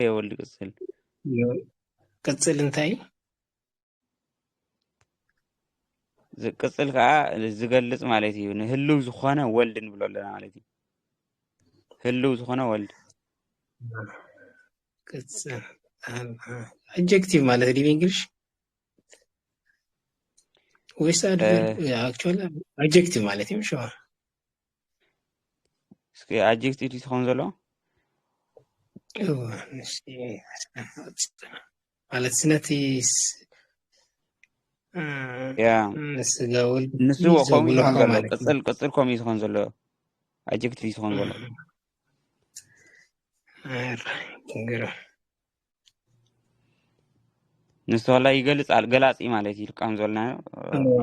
يولد قصل ቅጽል እንታይ ቅጽል ከዓ ዝገልጽ ማለት እዩ ንህልው ዝኾነ ወልድ ንብሎ ኣለና ማለት እዩ ህልው ዝኾነ ወልድ ቅጽል adjective ማለት ነው እንግሊሽ ወይስ actually adjective ማለት ነው ሹ እስኪ adjective ትኾን ዘሎ ማለት ስነቲ ያ ንስጋውል ንሱ ወቆም ይኾን ዘሎ ቅጽል ኮም ይኾን ዘሎ adjective ትኾን ዘሎ ንሱ ላ ይገልጽ ገላጺ ማለት እዩ ቃም ዘልና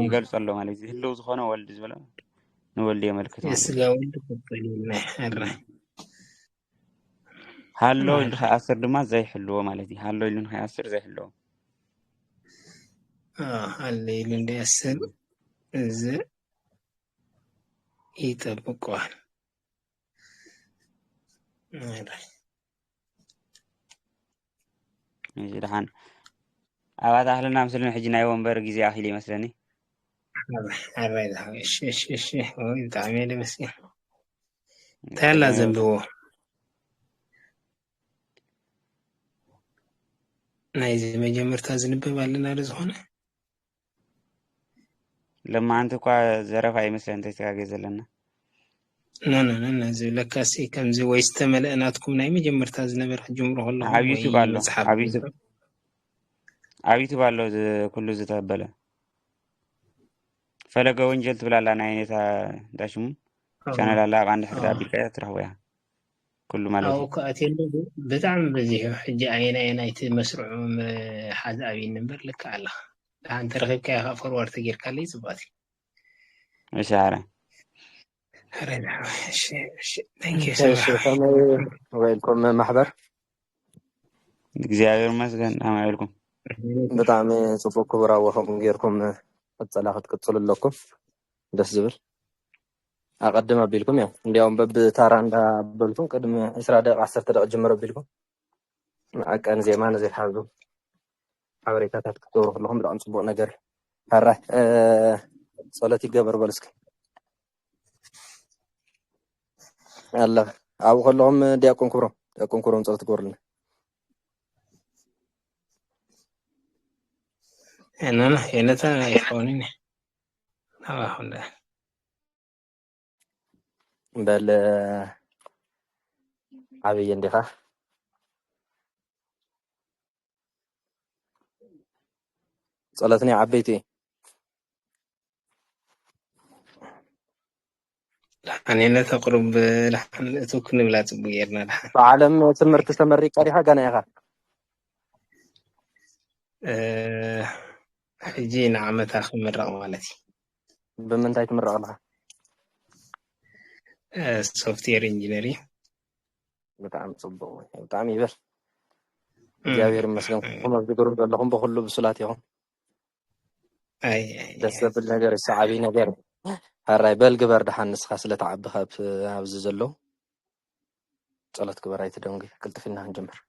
ይገልጽ ኣሎ ማለት እዩ ህልው ዝኾነ ወልድ ዝበለ ንወልድ የመልክት ማለት የስጋውል ተቆጠልና አራ ሃሎ ኢሉ ከኣስር ድማ ዘይሕልዎ ማለት እዩ ሃሎ ኢሉ ከኣስር ዘይሕልዎ ሃሎ ኢሉ እንዳያስር እዚ ይጠብቀዋል እዚ ደሓን ኣባታ ኣህልና ምስልን ሕጂ ናይ ወንበር ጊዜ ኣኺል ይመስለኒ ኣራይ እሺ ወይ ብጣዕሚ ደመስያ ታላ ዘለዎ ናይዚ መጀመርታ ዝንበብ ኣለና ዝኾነ ለማ አንተ እኳ ዘረፋ ይመስል እንተ ተጋገዝ ዘለና ኖ ዝብለካሲ ከምዚ ወይ ዝተመልአናትኩም ናይ መጀመርታ ዝነበረ ጅምሮ ከለኹም ኣብ ዩቲዩብ ኣሎ ኣብ ዩቲዩብ ኣሎ ኩሉ ዝተበለ ፈለገ ወንጀል ትብላላ ናይ ነታ ዳሽሙ ቻናል ኣላ ኣብ አንድ ሕርዳ ቢልካ ትረኽቦያ ኩሉ ማለት እዩ ኣውካኣቴሎ ብጣዕሚ በዚሑ ሕጂ ኣይናይቲ መስርዑ ሓዝ ኣብይ ነበር ልካ ኣላ አንተ ረኺብካ ኢኻ ፎርዋርድ ተጌርካለይ ፅቡቅ እሺ ኣረ ويلكم محبر እግዚአብሔር ይመስገን አማይልኩም በጣም ጽቡቅ ክብራ ወኸም ጌርኩም ተጸላኸት ክትጽልለኩም ደስ ዝብል አቀድም አቢልኩም ያው እንዲያውም በብታራ እንዳበልኩም ቅድም 10 ደቂቃ 10 ደቂቃ ጀምሮ አቢልኩም አቀን ዜማ ነዘይ ሓዙ ሓበሬታታት ክትገብሩ ከለኩም ብጣዕሚ ጽቡቅ ነገር ሃራይ ጸሎት ይገበር በልስኪ الله أبو خلهم ديكون كبرهم صارت كورلنا أنا ترى يحاولين هلا بل عبي يندخا صلاتني عبيتي أنا تقرب لحن تكون ولا تبغيرنا لحن عالم تمرت تمري قريحة كان يا خال حجينا عم تاخذ مرة مالتي بمن تايت مرة الله سوفتير انجينيري بتعم صبوا بتعم يبر جابير مسكن هم بيقولوا لهم بخلوا بصلاتهم أي بس بالنجار الصعبين نجار هراي بالجبر دحن نسخة سلة تعبها بهذا زلوا صلت كبر هاي تدونجي قلت فينا هنجمر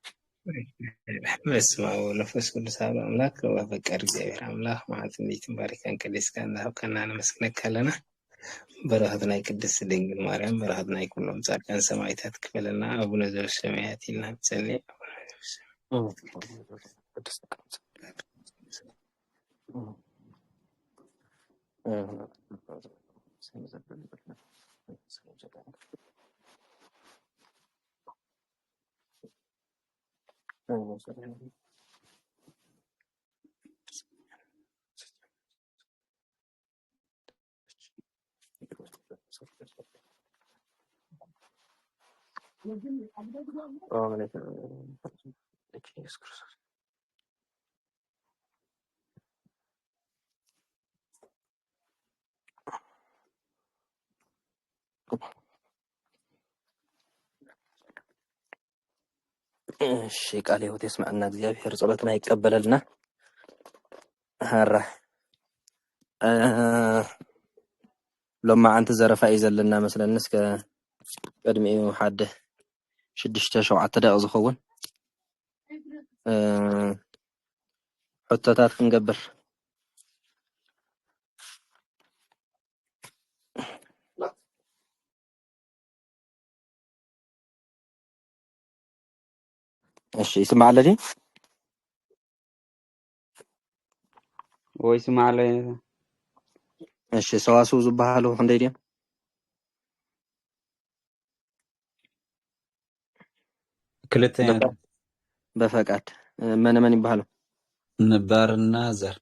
بس ما هو نفس كل سبب أملاك وفكر جابر أملاك مع تنيت مبارك أن كديس كان ذهب كان أنا مسكنك كلنا برهدنا يكدس دينج مريم برهدنا يكونهم صار كان سمايتات كفلنا أبو نزل السمايات لنا تسلي الشيء قال له تسمع أن እግዚአብሔር ጸሎትና ይቀበለልና هرا لما أنت زرفا إذا مثلا نسك قدمي حد 6 7 دقائق زخون حتتات كنقبر እሺ ይስማዕ ኣለዲ ወይ ስማዕ አለ እሺ ሰዋስው ዝበሃሉ ክንደይ ድዮም ክልተ እዮም በፈቃድ መን መን ይበሃሉ ነባርና ዘር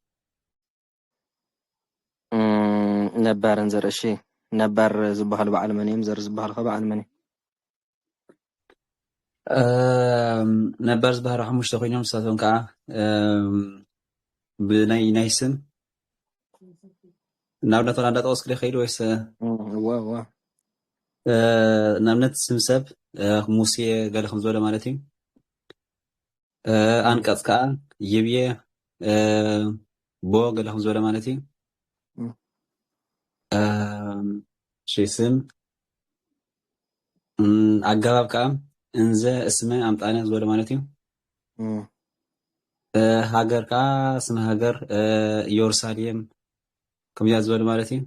ነባርን ዘር እሺ ነባር ዝበሃሉ በዓል መን እዮም ዘር ዝበሃሉ ከ በዓል መን ነባር ዝበሃሉ ሓሙሽተ ኮይኖም ንሳቶም ከዓ ብናይ ስም ናብነት ወላ እንዳጠቀስኩ ዶ ከይዱ ወይስ ዋ ናብነት ስም ሰብ ሙሴ ገለ ከም ዝበለ ማለት እዩ አንቀጽ ከዓ ይብየ ቦ ገለ ከም ዝበለ ማለት እዩ ስም ኣገባብ ከዓ እንዘ እስመ ኣምጣነ ዝበለ ማለት እዩ ሃገር ከዓ ስም ሃገር ኢየሩሳሌም ከምያ ዝበለ ማለት እዩ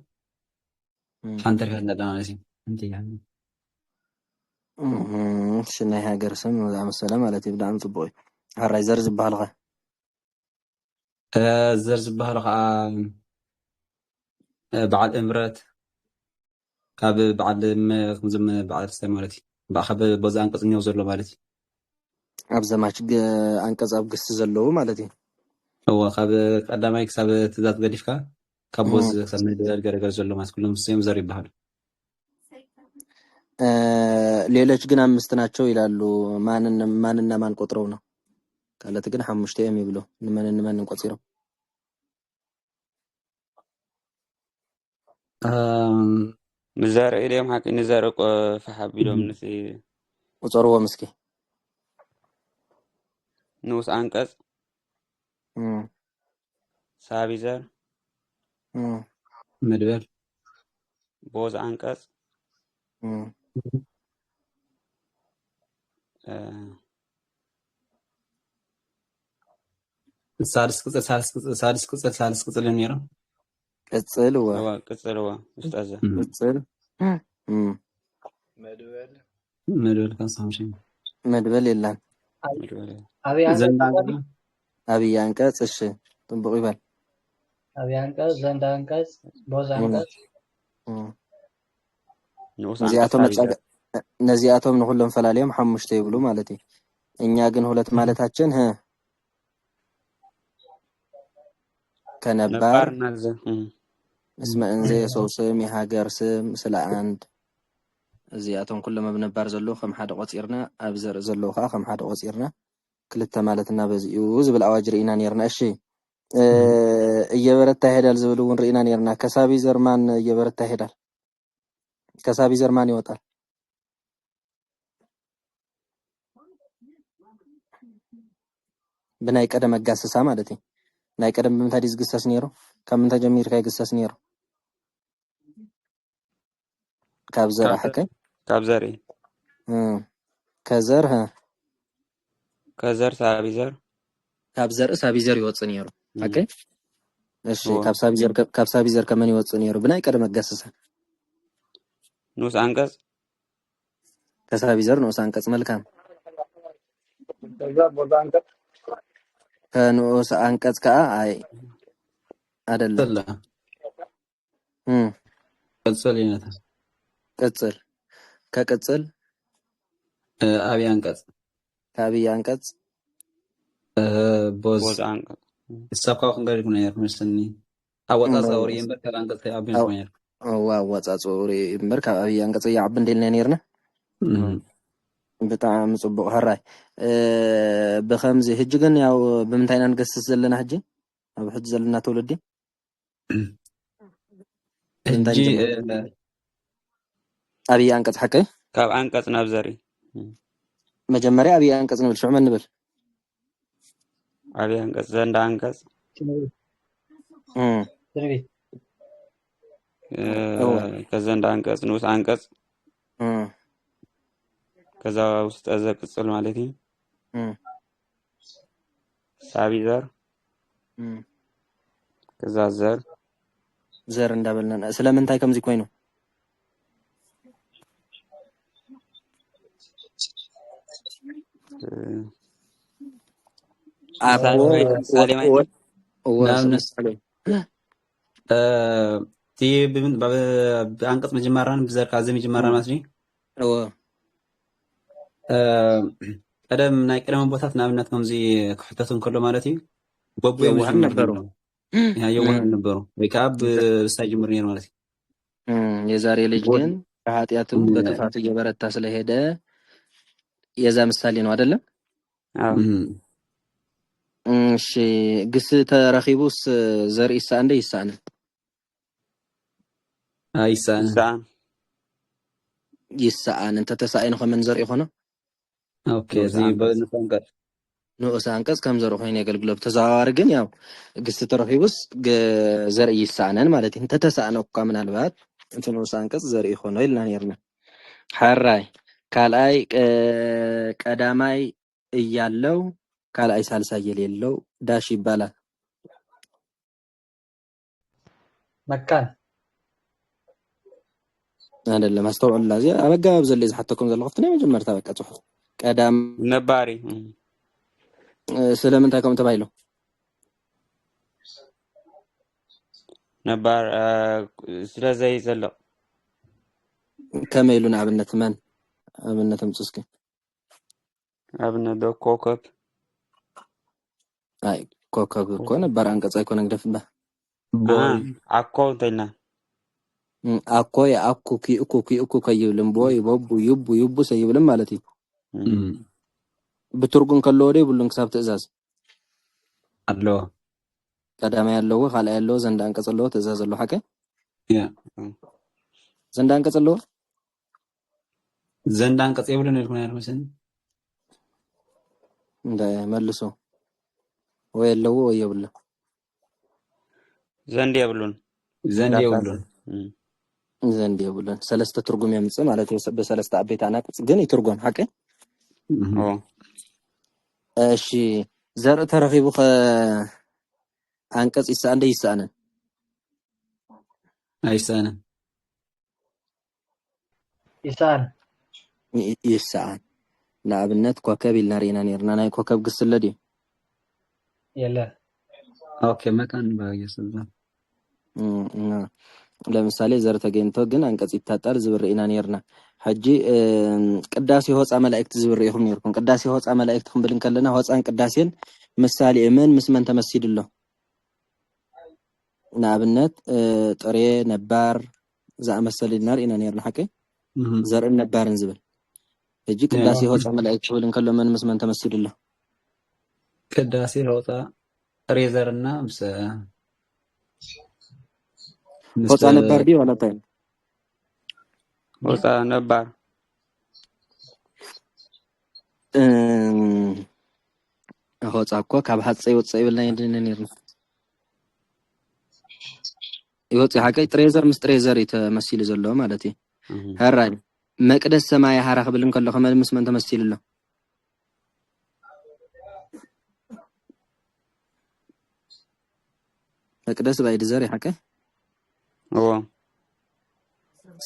ሓንቲ ሪሃት ነዳ ማለት እዩ እንታይ ናይ ሃገር ስም ዝኣመሰለ ማለት እዩ ብጣዕሚ ፅቡቅ እዩ ሃራይ ዘር ዝበሃሉ ከ ዘር ዝበሃሉ ከዓ በዓል እምረት ካብ በዓል ከምዞም በዓል ስታይ ማለት እዩ ካብ በዛ አንቀጽ እኒአው ዘሎ ማለት እዩ ኣብ ዘማች አንቀጽ ኣብ ግስቲ ዘለዉ ማለት እዩ እዋ ካብ ቀዳማይ ክሳብ ትእዛዝ ገዲፍካ ካብ ቦዝ ክሳብ ምድር ገረገር ዘሎ ማለት ኩሎም ስም ዘር ይበሃሉ ሌሎች ግን አምስት ናቸው ይላሉ ማንና ማን ቆጥረው ነው ካለት ግን ሓሙሽተ እዮም ይብሉ ንመን ቆፂሮም مزارع اليوم حكي نزارع فحبيلهم نسي وصروا مسكي نوس أنقذ سابيزر مدبر بوز أنقذ سادس قصل نيرو قصل هو استاذ قصل مدبل كان صامشي مدبل يلا أبي أنقذ እሺ ጥንብቅ ይበል أبي أنقذ زند أنقذ بوز أنقذ ነዚያቶም ንሁሉም ፈላለዮም ሓሙሽተ ይብሉ ማለት እዩ እኛ ግን ሁለት ማለታችን ከነባር اسم انزي ሰው ስም የሃገር ስም ስለ አንድ እዚያቶም ኩሎም በነባር ዘሎ ከም ሓደ ቆፂርና ኣብ ዘር ዘሎ ከዓ ከም ሓደ ቆፂርና ክልተ ማለትና በዚኡ ዝብል ኣዋጅ ርኢና ነርና እሺ እየበረታ ይሄዳል ዝብል እውን ርኢና ነርና ከሳቢ ዘርማን እየበረታ ይሄዳል ከሳቢ ዘርማን ይወጣል ብናይ ቀደም አጋሰሳ ማለት እዩ ናይ ቀደም ብምንታይ ዝግሰስ ነይሩ ካብ ምንታይ ጀሚርካ ይግሰስ ነይሩ ካብ ዘር حكي ካብ ዘር ከዘር ከዘር ሳቢዘር ካብ ዘር ሳቢዘር ይወጽ ነይሩ حكي እሺ ካብ ሳቢዘር ከመን ይወጽ ነይሩ ብናይ ቀደም አጋሰሳ ንኡስ አንቀጽ ከሳቢዘር ንኡስ አንቀጽ መልካም ከንኡስ አንቀጽ ከዓ አይ አይደለም ቅጽል ይነታ ቅጽል ከቅጽል አብይ አንቀጽ ከአብይ አንቀጽ ቦዝ አንቀጽ ሰፋው ክንገር ነው መስኒ አወጣጻውሪ እንበር ከአንቀጽ አብይ ነው አወጣጻውሪ እንበር ከአብይ አንቀጽ ያዕብ እንደልና ነርና በጣም ጽቡቅ ሀራይ በኸምዚ ህጅ ግን ያው በምንታይና ንገስስ ዘለና ህጅ ኣብ ህጅ ዘለና ተወልዲ ህጅ أبي أنقذ حكي كاب أنقذ نبزري مجمري أبي أنقذ نبل شو عمل نبل أبي أنقذ زند أنقذ كزند أنقذ نوس أنقذ كذا أستاذ قصل مالتي ሳቢ ዘር ከዛ ዘር ዘር እንዳበልና ስለምንታይ ከምዚ ኮይኑ ምሳሌ ወይ ምሳሌ ማለት نعم ምሳሌ تي بأنقص مجمران بزر كازم مجمران ماسني قدم ناي قدم بوتات نابنات كمزي كحتتون كله مالتي بوبو يوهن مجمر ነበሩ ያ የዋህን ነበሩ ወይ ካብ ሳይጀምር ነው ማለት የዛሬ ልጅ ግን ከኃጢአቱ በክፋቱ እየበረታ ስለሄደ የዛ ምሳሌ ነው አይደለም? አዎ እሺ ግስ ተረኺቡስ ዘር ኢሳ እንደ ይሳነ አይሳን ይሳን እንተ ተሳይን ከመን ዘር ይኾነ ኦኬ እዚ በንፈንቀር ንኡስ አንቀጽ ከም ዘር ኮይኑ የገልግሎ ተዛዋሪ ግን ያው ግስ ተረኺቡስ ዘር ይሳነን ማለት እንተ ተሳነ እኮ ምናልባት እንተ ንኡስ አንቀጽ ዘር ይኾነ ኢልና ነርና ሓራይ ካልአይ ቀዳማይ እያለው ካልአይ ሳልሳይ የሌለው ዳሽ ይባላል መካን አይደለም አስተውል ላዚ አበጋብ ዘለ ዝሐተኩም ዘለኹት ነው መጀመርታ በቃ ጽሑፍ ቀዳም ነባሪ ስለምን ታከም ተባይሎ ነባር ስለዘይ ዘሎ ከመይሉን አብነት ማን አብነትም ጽስኪ አብነት ኮከብ አይ ኮከብ እኮ ነበር አንቀጽ አይኮን እንግደፍባ አኮ እንተና አኮ ያኩኪ እኩ ከይብልም ቦይ ቦቡ ይቡ ሰይብልም ማለት እዩ ብትርጉም ከሎ ወደ ብሉን ክሳብ ትእዛዝ አሎ ቀዳማ ያለው ኻላ ያለው ዘንድ አንቀጽ አለው ትእዛዝ አለው ሐቀ ያ ዘንድ አንቀጽ አለው ዘንድ አንቀጽ ይብሉን ይልኩና ያልመሰን እንደ መልሶ ወይ ያለው ወይ ይብሉ ዘንድ ይብሉን ዘንድ ይብሉን ሰለስተ ትርጉም ያምጽ ማለት በሰለስተ አቤት አናቅጽ ግን ይትርጉም ሐቀ እሺ ዘር ተረኺቡ አንቀጽ ይሳን ይሳነ አይሳነ ይሳን ለአብነት ኮከብ ይልናሪና ነርና ናይ ኮከብ ግስለዲ የለ ኦኬ መካን ባየሰዛ ለምሳሌ ዘር ተገኝቶ ግን አንቀጽ ይታጣል ዝብርኢና ነርና ሐጂ ቅዳሴ ሆፃ መላእክት ዝብር ይኹም ነርኩም ቅዳሴ ሆፃ መላእክት ክንብልን ከለና ሆፃን ቅዳሴን ምሳሌ እመን ምስመን ተመስይድሎ ናብነት ጥሬ ነባር ዘአመሰል ይናርኢና ነርና ሐቂ ዘርን ነባርን ዝብል እጂ ቅዳሴ ሆፃ መላእክት ብልን ከሎ መን ምስመን ተመስይድሎ ቅዳሴ ሆፃ ጥሬ ዘርና ምስ ሆፃ ነባር ዲ ወላ ታይ ሆፃ ነባር ሆፃ እኮ ካብ ሐፀይ ወፃ ይብልና ይድነን ነርና ይወጽ ሐቀይ ጥሬዘር ምስ ጥሬዘር የተመስይል ዘሎ ማለት እዩ ሃራይ መቅደስ ሰማይ ሃራኽ ብልን ከሎ ከመን ምስመን ተመስይልሎ መቅደስ ባይድ ዘር ሐቀይ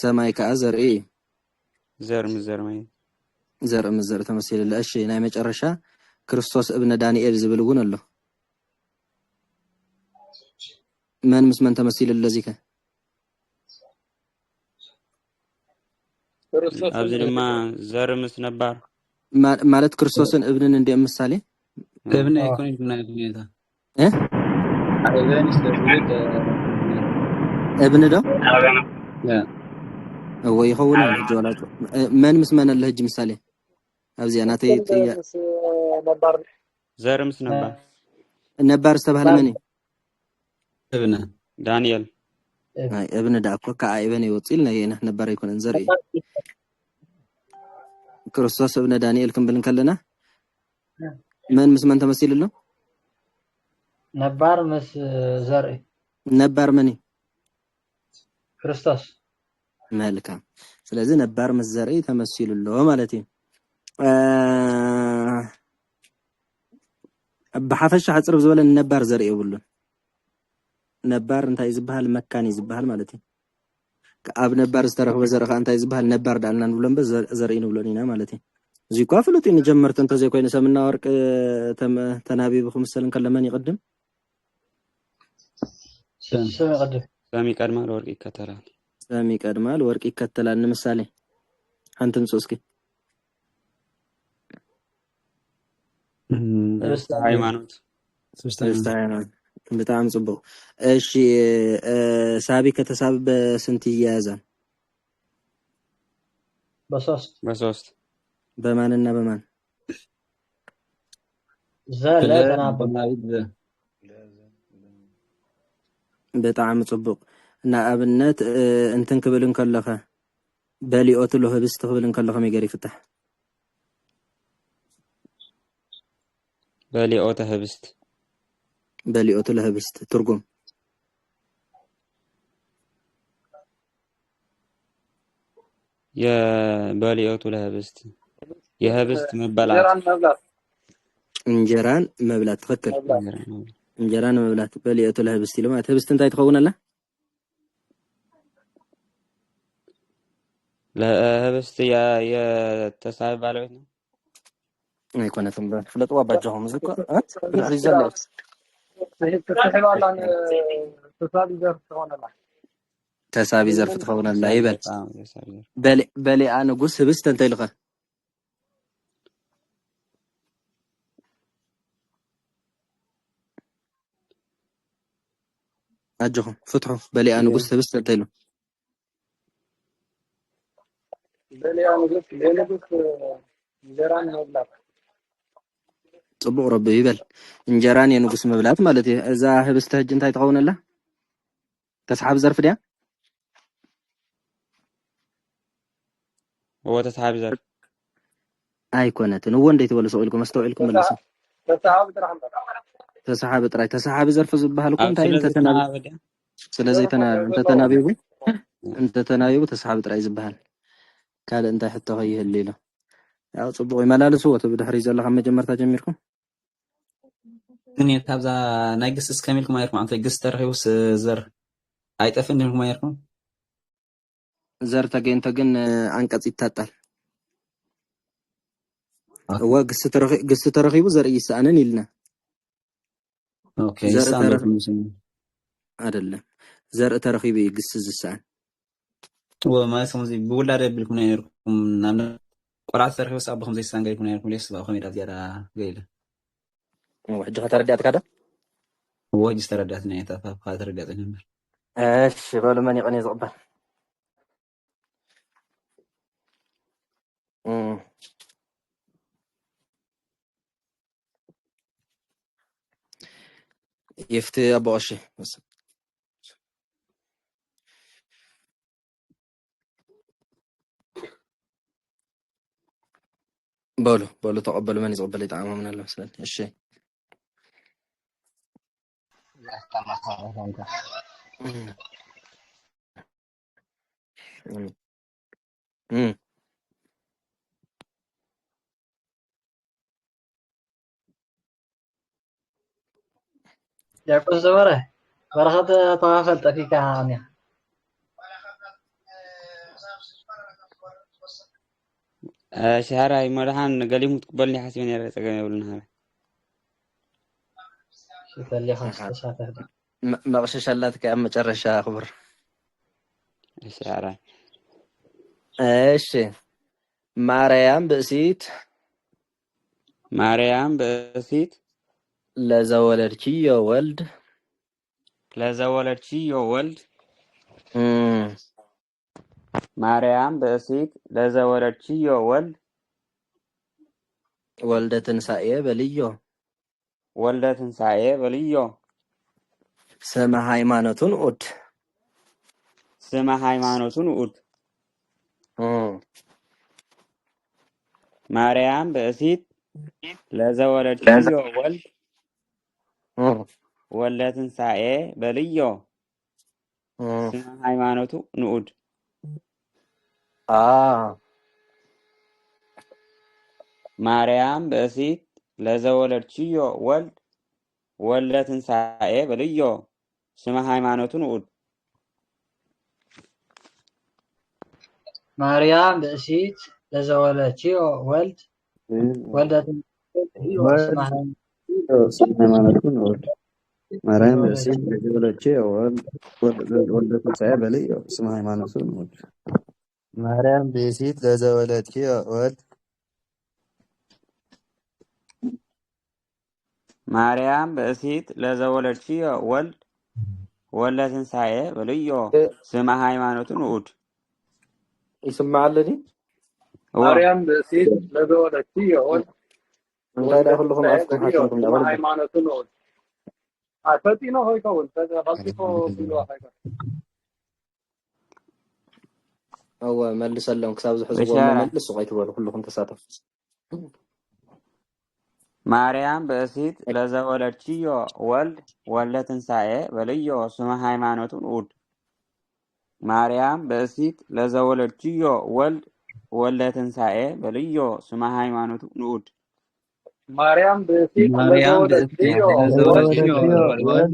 ሰማይ ከአዘር ዘር ምዘር ማይ ዘር ምዘር ተመስይልሎ እሺ ናይ መጨረሻ ክርስቶስ እብነ ዳንኤል ዝብልውን አሎ من مسمن تمثيل الذي كان أبزر ما زر مس نبار مالت كريستوسن ابنن اندي مثالي ابن يكون ابن هذا ابن ده لا هو يخون الجوالات من مسمن الهج مثالي ابزي انا تي ነባር زر مس نبار نبار استبهل مني ابن دانيال ابن داكو كايبن يوصيل نينا نبر يكون انزري كريستوس ابن دانيال كم بلن كلنا من مسمن تمثيل له ነባር ምስ ዘርኢ ነባር مني ክርስቶስ መልካም ስለዚህ ነባር ምስ ዘርኢ ተመሲሉ له ማለት بحفش حصر بزبل النبار زرق يقولون نبار انت يزبها المكان يزبها مالتي اب نبار استرخ زرق انت يزبها النبار دعنا نقولن بس زرقين بلونينا مالتي زي كافلوتي نجمرت انت زي كوين سمنا ورق تم تنابي بخمس سلم كلمان يقدم شو يقدم سامي قدما الورق يكتلال سامي قدما الورق يكتلال مثالي انتن سوسكي ሃይማኖት استعانوا بتاعم صبو እሺ ሳቢ ከተሳብ በስንት ይያዛል በሶስት በማንና በማን ዘለ ተናበብ በጣም ጽቡቅ እና አብነት እንትን ክብልን ከለኸ በሊኦት ለህብስት ክብልን ከለኸ መገሪ ፍታህ በሊኦት ህብስት በሊኦት ለህብስት ትርጉም የበሊኦት ለህብስት የህብስት መበላት እንጀራን መብላት ትክክል እንጀራን መብላት በሊኦት ለህብስት ለማለት ህብስት እንታይ ትኸውናላ ለህብስት የተሳብ ባለቤት ነው አይኮነትም ፍለጥዋ ባጃሁም ዝቆ ሪዘልት ተሳቢ ዘርፍ ትኸውናላ ይበል በሊ አንጉስ ህብስት እንታይ ልኸ أجهم فتحوا بلي أنا قصت بس تلو بلي أنا قصت إنجران مبلغ صبوا ربي يبل إنجران ينقص مبلغ مالتي إذا هبست هج أنت يتقون الله تسحب ظرف ده هو تسحب ظرف أي كونت هو نديت ولا سؤالكم استوعلكم ولا سؤال تسحب تراي تسحب ظرف زبها لكم تاي أنت تنابي سلازي تنابي أنت تنابي تسحب تراي زبها قال أنت حتى هي الليلة ያው ጽቡቅ ይመላል ሰው ተብድሕሪ ዘላ ከመ ጀመርታ ጀሚርኩም ግን የታብዛ ናይ ግስ እስከሚልኩም አይርኩም አንተ ግስ ተረኺቡስ ዘር አይጠፍን እንደምኩም አይርኩም ዘር ተገኝተ ግን አንቀጽ ይታጣል ግስ ተረኺቡ ዘር ይሳነን ይልና ኦኬ ይሳነን አይደለም ዘር ተረኺቡ ግስ ዝሳን ወማይ ሰሙዚ ብውላደ ብልኩም አይርኩም ናም قرأت تاريخ بس أبغى خمسة سنة يكون يكون ليش بقى خميرة زيادة قليلة. واحد جهة ترديات كذا؟ هو جس ترديات نهاية فخا ترديات النمر. إيش قالوا ماني قني زقبة. يفتي أبو أشي بس. بولو تقبلوا مني تقبل يتعامل من الله مثلا الشيء يا كوزورة برخات طافل تفيك عني شهرها مرحان قاليهم تقبلني حسين يا ريت قالوا لنا شوف اللي خمس ساعات هذا ما غشش اللاتك أما جرش أخبر شهرها إيش مريم بسيت لزولرتي ولد ማርያም በእሴት ለዘወለድችዮ ወልደ ትንሣኤ በልዮ ስመ ሃይማኖቱን ኡድ ማርያም በእሴት ለዘወለድችዮ ወልደ ትንሣኤ በልዮ ስመ ሃይማኖቱ ንኡድ ማርያም በእሴት ለዘወለድችዮ ወልድ ወልደ ትንሣኤ በልዮ ስመ ሃይማኖቱ ንዑድ ማርያም ብእሲት ለዘወለችዮ ወልደ ትንሣኤ ስመ ሃይማኖቱ ንዑድ ማርያም ብእሲት ለዘወለችዮ ወልደ ትንሣኤ በልዮ ስመ ሃይማኖቱ ንዑድ ማርያም ብእሲት ለዘወለችዮ ወልደ ማርያም ብእሲት ለዘወለችዮ ወልደ ትንሣኤ በልዮ ስመ ሃይማኖቱ ንዑድ يسمعلني ማርያም ብእሲት ለዘወለችዮ ወልደ እንታይ ዳ ኩልኩም ኣፍኩም ሓትኩም ዳ ወልደ ሃይማኖቱ ንዑድ ፈጢኖ ሆይከውን ተቐልጦ ብሎ ኸይከ أو ملس لهم كساب زحزب بشارة. ملس وغيت بقول كلكم تساتف ማርያም ብእሲት ለዘወለችዮ ወልደ ትንሣኤ በልዮ ስመ ሃይማኖቱ ንዑድ ማርያም ብእሲት ለዘወለችዮ ወልደ ትንሣኤ በልዮ ስመ ሃይማኖቱ ንዑድ ማርያም ብእሲት ለዘወለችዮ ወልደ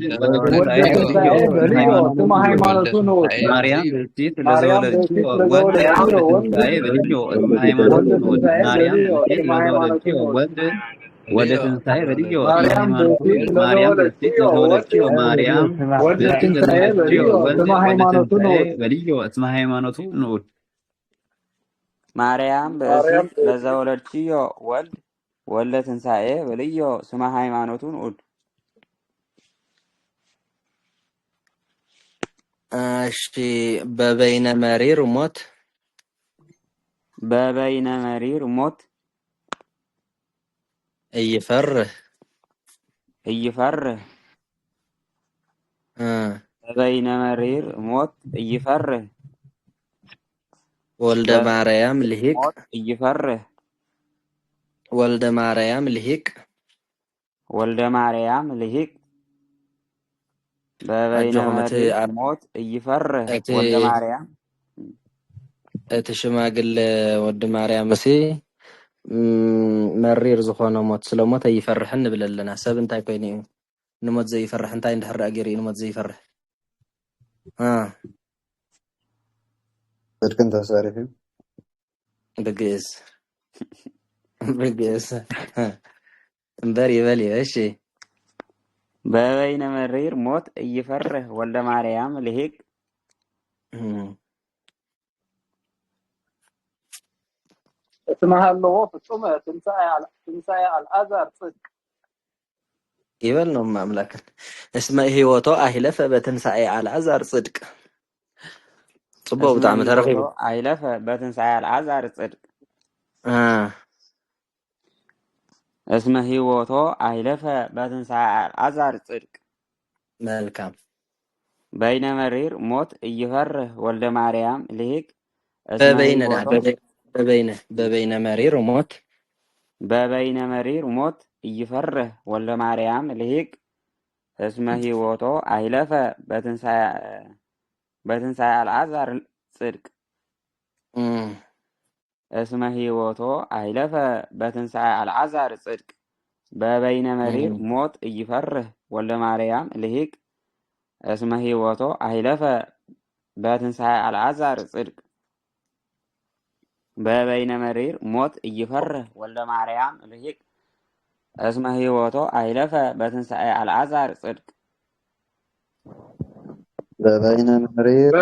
ትንሣኤ በልዮ ስመ ሃይማኖቱ ንዑድ ማርያም ብእሲት ለዘወለችዮ ወልደ ትንሣኤ በልዮ ስመ ሃይማኖቱ ንዑድ ማርያም ብእሲት ለዘወለችዮ ወልደ ትንሣኤ በልዮ ማርያም ብእሲት ለዘወለችዮ ወልደ ትንሣኤ በልዮ ስመ ሃይማኖቱ ንዑድ በልዮ ስመ ሃይማኖቱ ንዑድ ማርያም ብእሲት ለዘወለችዮ ወልደ ትንሣኤ በልዮ ስመ ሃይማኖቱ ንዑድ أشي ببين مرير وموت በበይነ መሪር ሞት يفره እይፈርህ በበይነ መሪር ሞት እይፈርህ ولد مريم لهيك ሞት እይፈርህ ولد مريم لهيك ወልደ ማርያም ልሂቅ በበይነ መሪር ሞት እይፈርህ ወልደ ማርያም تشماقل ولد مريم سي مرير زخونه موت سلامات يفرحن بللنا سب انتي كويني نموت زي يفرح انتي اندحر اجري نموت زي يفرح كنت صارفين بقيس بقيس بري እሺ በበይነ መሪር ሞት እይፈርህ ወልደ ማርያም ልሂቅ اسمها اللغة ፍጹመ ትንሣኤ አልዓዛር ጽድቅ ይበል ነው ማምላክ እስመ ህይወቶ አህለፈ በትንሣኤ አልዓዛር ጽድቅ ጽቦው በጣም ተረኺቡ አይለፈ በትንሣኤ አልዓዛር ጽድቅ እስመ ህይወቶ አይለፈ በትንሣኤ አልዓዛር ጽድቅ መልካም በይነ መሪር ሞት እይፈርህ ወልደ ማርያም ልሂቅ በበይነ መሪር ሞት በበይነ መሪር ሞት እይፈርህ ወልደ ማርያም ልሂቅ እስመ ህይወቶ አይለፈ በትንሣኤ አልዓዛር ጽድቅ እስመ ህይወቶ አይለፈ በትንሣኤ አልዓዛር ጽድቅ በበይነ መሪር ሞት እይፈርህ ወልደ ማርያም ልሂቅ እስመ ህይወቶ አይለፈ በትንሣኤ አልዓዛር ጽድቅ በበይነ መሪር ሞት እይፈርህ ወልደ ማርያም ልሂቅ እስመ ህይወቶ አይለፈ በትንሣኤ አልዓዛር ጽድቅ በበይነ መሪር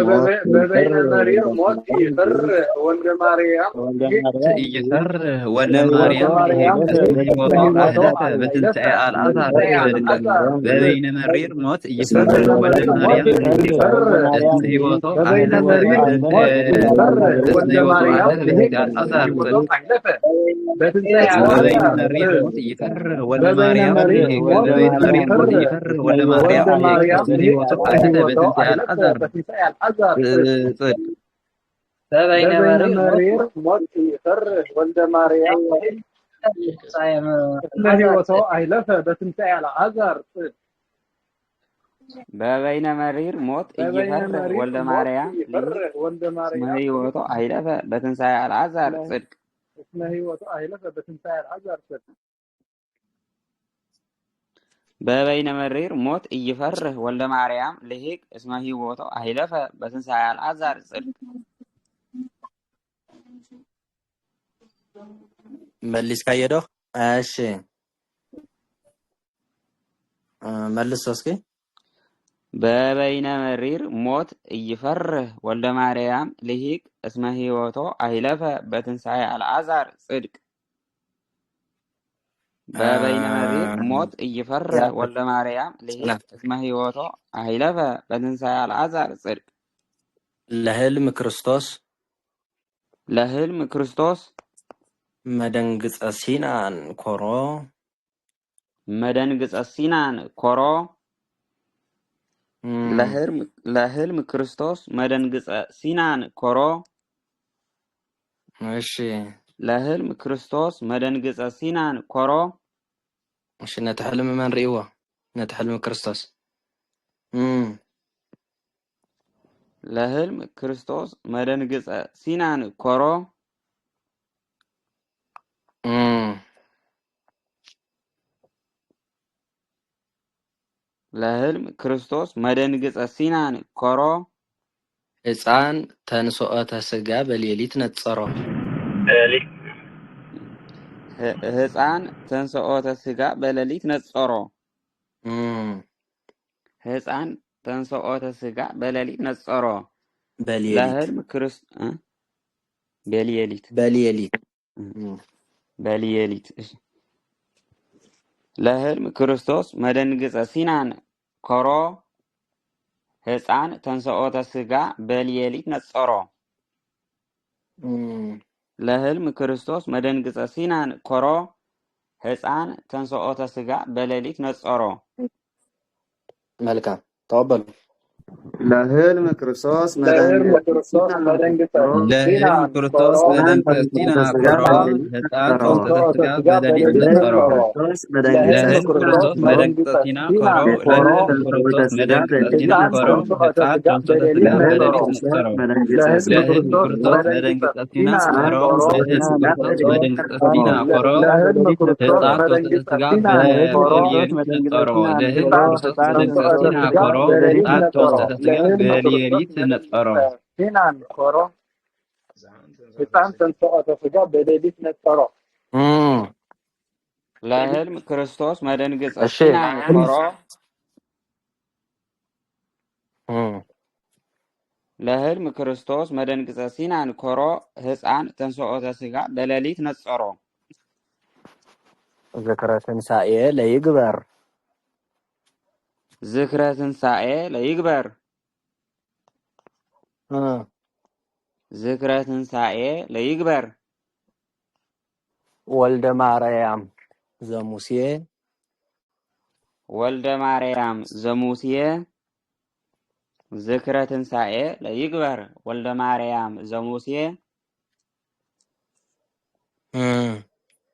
ሞት ይፈርህ ወልደ ማርያም ይፈርህ ወልደ ማርያም ህይወቶ አህለፈ በትንሣኤ አልዓዛር በበይነ መሪር ሞት ይፈርህ ወልደ ማርያም ህይወቶ አህለፈ ወልደ ማርያም አልዓዛር በትንሣኤ በበይነ መሪር ሞት ይፈርህ ወልደ ማርያም በበይነ መሪር ሞት ይፈርህ ወልደ ማርያም ህይወቶ አህለፈ በትንሣኤ الأزهر بين مرير موت يفرح ولد مريم اسمه وتو أهلفه بتنتهي على الأزهر በበይነ መሪር ሞት እይፈርህ ወልደ ማርያም እስመ ህይወቶ አይለፈ በትንሣኤ አልዓዛር ጽድቅ اسمه وتو أهلفه بتنتهي على الأزهر በበይነ መሪር ሞት እይፈርህ ወልደ ማርያም ልሂቅ እስመ ሂወቶ አይለፈ በትንሣኤ አልዓዛር ጽድቅ መልስ ካየዶ እሺ መልስ እስኪ በበይነ መሪር ሞት እይፈርህ ወልደ ማርያም ልሂቅ እስመ ሂወቶ አይለፈ በትንሣኤ አልዓዛር ጽድቅ በበይነ መሪር ሞት እይፈርህ ወልደ ማርያም ልሂቅ እስመ ሂወቶ አይለፈ በትንሣኤ አልዓዛር ጽድቅ ለህልም ክርስቶስ መደንግጸ ሲናን ኮሮ ለህልም ክርስቶስ መደንግጸ ሲናን ኮሮ እሺ ለህልም ክርስቶስ መደንግጸ ሲናን ኮሮ እሺ ነተሕልም መን ርእይዎ ነተሕልም ክርስቶስ ለህልም ክርስቶስ መደንግጸ ሲናን ኮሮ ለህልም ክርስቶስ መደንግጸ ሲናን ኮሮ ሕፃን ተንሶኦተ ስጋ በሌሊት ነጸሮ ሕፃን ተንሶኦተ ስጋ በሌሊት ነጸሮ ሕፃን ተንሶኦተ ስጋ በሌሊት ነጸሮ ለህልም ክርስቶስ በሌሊት ለህልም ክርስቶስ መደንግጸ ሲናን ኮሮ ሕፃን ተንሶኦተ ስጋ በሌሊት ነጸሮ ለህልም ክርስቶስ መደንግጸ ሲናን ኮሮ ሕፃን ተንሶኦተ ስጋ በሌሊት ነጸሮ መልካም ተቀበሉ ለህልም ክርስቶስ መደንግጸ ሲና ኮሮ ሕፃን ተንሶኦተ ስጋ በሌሊት ነጸሮ ለህልም ክርስቶስ መደንግጸ ሲና ኮሮ ለህልም ክርስቶስ መደንግጸ ሲና ኮሮ ሕፃን ተንሶኦተ ስጋ በሌሊት ነጸሮ ለህልም ክርስቶስ መደንግጸ ሲና ኮሮ ለህልም ክርስቶስ መደንግጸ ሲና ኮሮ ሕፃን ተንሶኦተ ስጋ በሌሊት ነጸሮ ለህልም ክርስቶስ መደንግጸ ሲና ኮሮ ሕፃን ተንሶኦተ ስጋ በሌሊት ነጸሮ ሲናን ኮሮ ሕፃን ተንሶኦተ ስጋ በሌሊት ነጸሮ ለህልም ክርስቶስ መደንግጸ ሲናን ኮሮ ለህልም ክርስቶስ መደንግጸ ሲናን ኮሮ ሕፃን ተንሶኦተ ስጋ በሌሊት ነጸሮ ዝክረ ትንሣኤ ለይግበር ዝክረ ትንሣኤ ለይግበር ዝክረ ትንሣኤ ለይግበር ወልደ ማርያም ዘሙሴ ዝክረ ትንሣኤ ለይግበር ወልደ ማርያም ዘሙሴ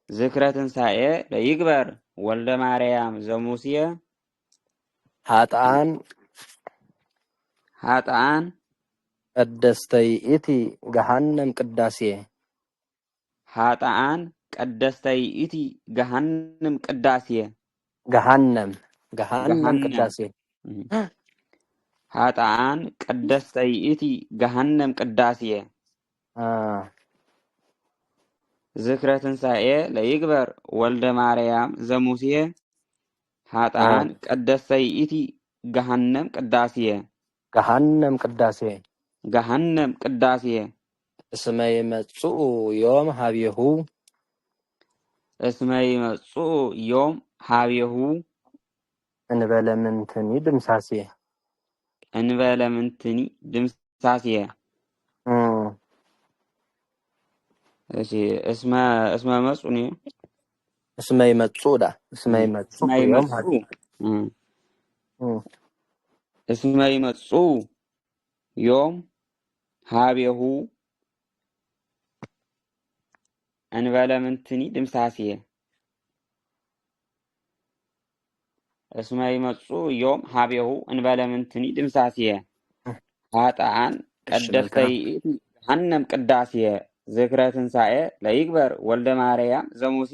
ዝክረ ትንሣኤ ለይግበር ወልደ ማርያም ዘሙሴ ኃጥአን ቀደስተይ ኢቲ ገሃነም ቅዳሴ ኃጥአን ቀደስተይ ኢቲ ገሃነም ቅዳሴ ገሃነም ቅዳሴ ኃጥአን ቀደስተይ ኢቲ ገሃነም ቅዳሴ ዝክረ ትንሣኤ ለይግበር ወልደ ማርያም ዘሙሴ ኃጥአን ቀደስተይ ኢቲ ገሃነም ቅዳሴ እስመ ይመጽኡ ዮም ሀቤሁ እንበለ ምንትኒ ድምሳሴ እሺ እስመ መጽኡኒ እስመ ይመጽኡ ዮም ሀቤሁ እንበለ ምንትኒ ድምሳሴ እስመ ይመጽኡ ዮም ሀቤሁ እንበለ ምንትኒ ድምሳሴ ኃጥአን ቀደስተይ ኢቲ ገሃነም ቅዳሴ ዝክረ ትንሣኤ ለይግበር ወልደ ማርያም ዘሙሴ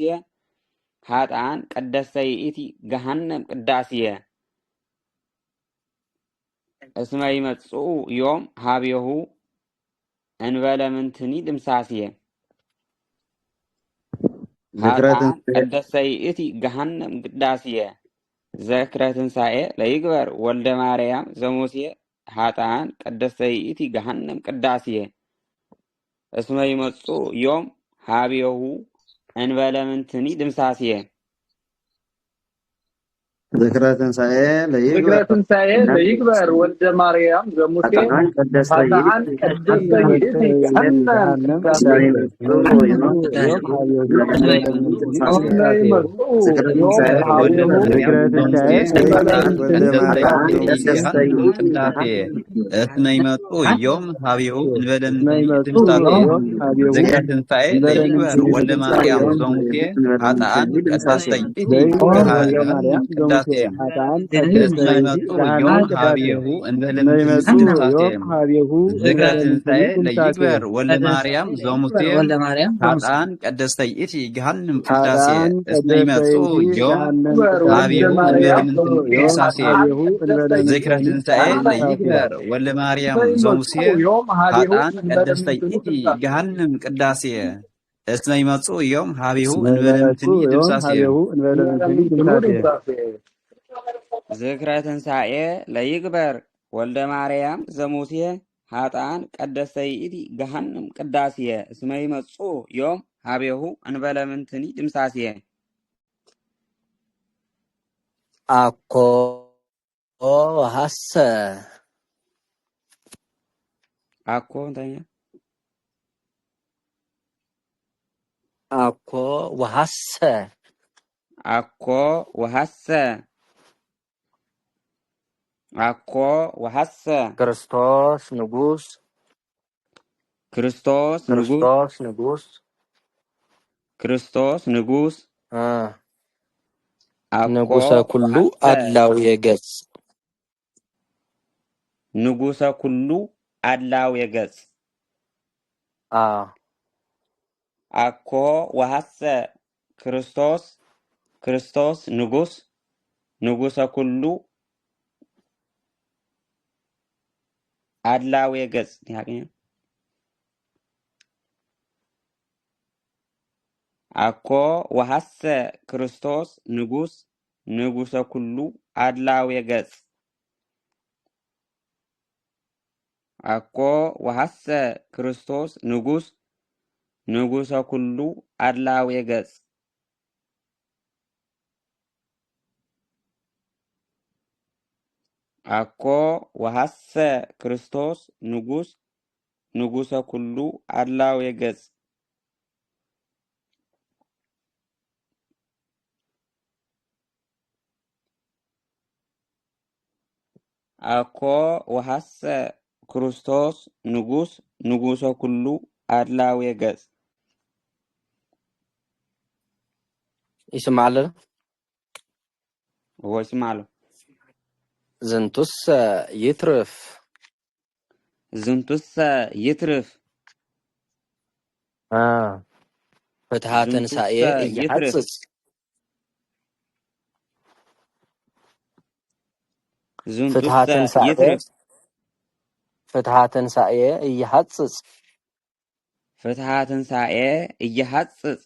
هاتان قدسيئتي جهنم قداسية اسمه يمتصو يوم هابيه انبلا من تني دمساسية ذكرى هاتان قدسيئتي جهنم قداسية ذكرى تنسائي لا يقبر ولد ماريام زموسية هاتان قدسيئتي جهنم قداسية اسمه يمتصو يوم هابيه انبلا من تني دمساسية ذكرى تنسائي ذكرى تنسائي ليكبر ولد مريم زموسي هاتان هاتان قدسيئتي جهنم قداسية اسميمتو يوم هابيو انبلم تمساتي ذكرى تنسائي ليكبر ولد مريم زموسي هاتان قدسيئتي جهنم قداسية اسميمتو يوم هابيو انبلم تمساتي ذكرى تنسائي ليكبر ولد مريم زموسي هاتان قدسيئتي جهنم قداسية اسميمتو يوم هابيو انبلم تمساتي ذكرى تنسائي ليكبر ولد مريم زموسي هاتان قدسيئتي جهنم قداسية اسميمتو يوم هابيو انبلم تمساتي ذكرى تنسائي لا يقبر ولد مريم زموسية هاتان قدسيئتي جهنم قداسية اسمه يمتصو يوم هابيه انبلا من تني دمساسية أكو هسه أكو انتهي أكو وهسه أكو وهسه أكو وهسه ክርስቶስ ንጉስ ክርስቶስ ንጉስ ክርስቶስ ንጉስ ንጉሰ ኩሉ አድላው የገጽ ንጉሰ ኩሉ አድላው የገጽ አኮ ወሐሰ ክርስቶስ ንጉሰ ኩሉ አድላው የገጽ ያገኘ አኮ ወሐሰ ክርስቶስ ንጉሰ ኩሉ አድላው የገጽ አኮ ወሐሰ ክርስቶስ ንጉሰ ኩሉ አድላው የገጽ አኮ ወሐሰ ክርስቶስ ንጉሰ ኩሉ አድላው የገጽ አኮ ወሐሰ ክርስቶስ ንጉሰ ኩሉ አድላው የገጽ ይስማል ወይስማሉ ዝንቱስ ይትርፍ ፍትሐ ትንሣኤ እየሐጽጽ ፍትሐ ትንሣኤ እየሐጽጽ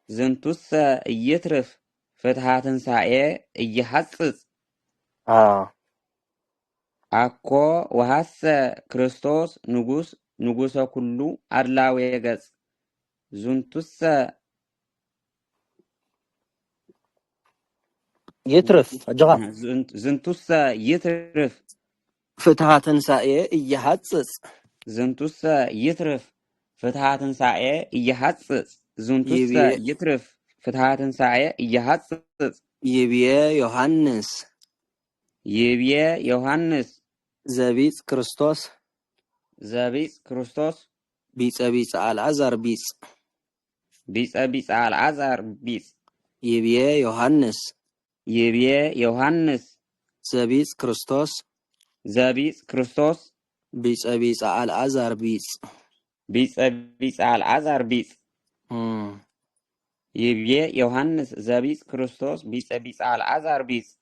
ዝንቱስ ይትርፍ ፍትሐ ትንሣኤ እየሐጽጽ አኮ ወሐሰ ክርስቶስ ንጉሰ ኩሉ አድላው የገጽ ዝንቱስ ይትርፍ ፍትሐ ትንሣኤ እየሐጽጽ ዝንቱስ ይትርፍ ፍትሐ ትንሣኤ እየሐጽጽ ፍትሐ ትንሣኤ እየሐጽጽ ይብየ ዮሐንስ ዘቢጽ ክርስቶስ ቢጸ አልዓዛር ቢጽ ይብየ ዮሐንስ ዘቢጽ ክርስቶስ ቢጸ አልዓዛር ቢጽ يبي يوحنس زبيس كريستوس بيس العذر بيس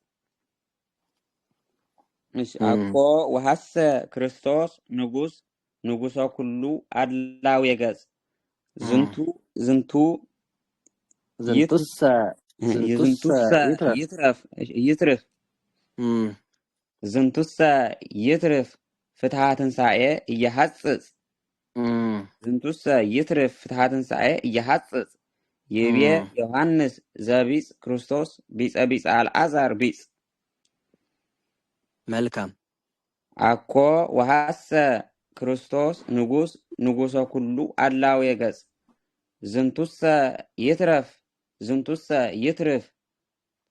مش أكو وهس كريستوس نجوسه كله أدلاو يجز زنتو زنتوس يترف زنتوس يترف فتحة تنسعي يحسس زنتوس يترف فتحة تنسعي يحسس يبي يوحنس زبيس كريستوس بيس العذر بيس መልካም أكو وهس كريستوس نجوسه كله أدلاو يجز زنتوس يترف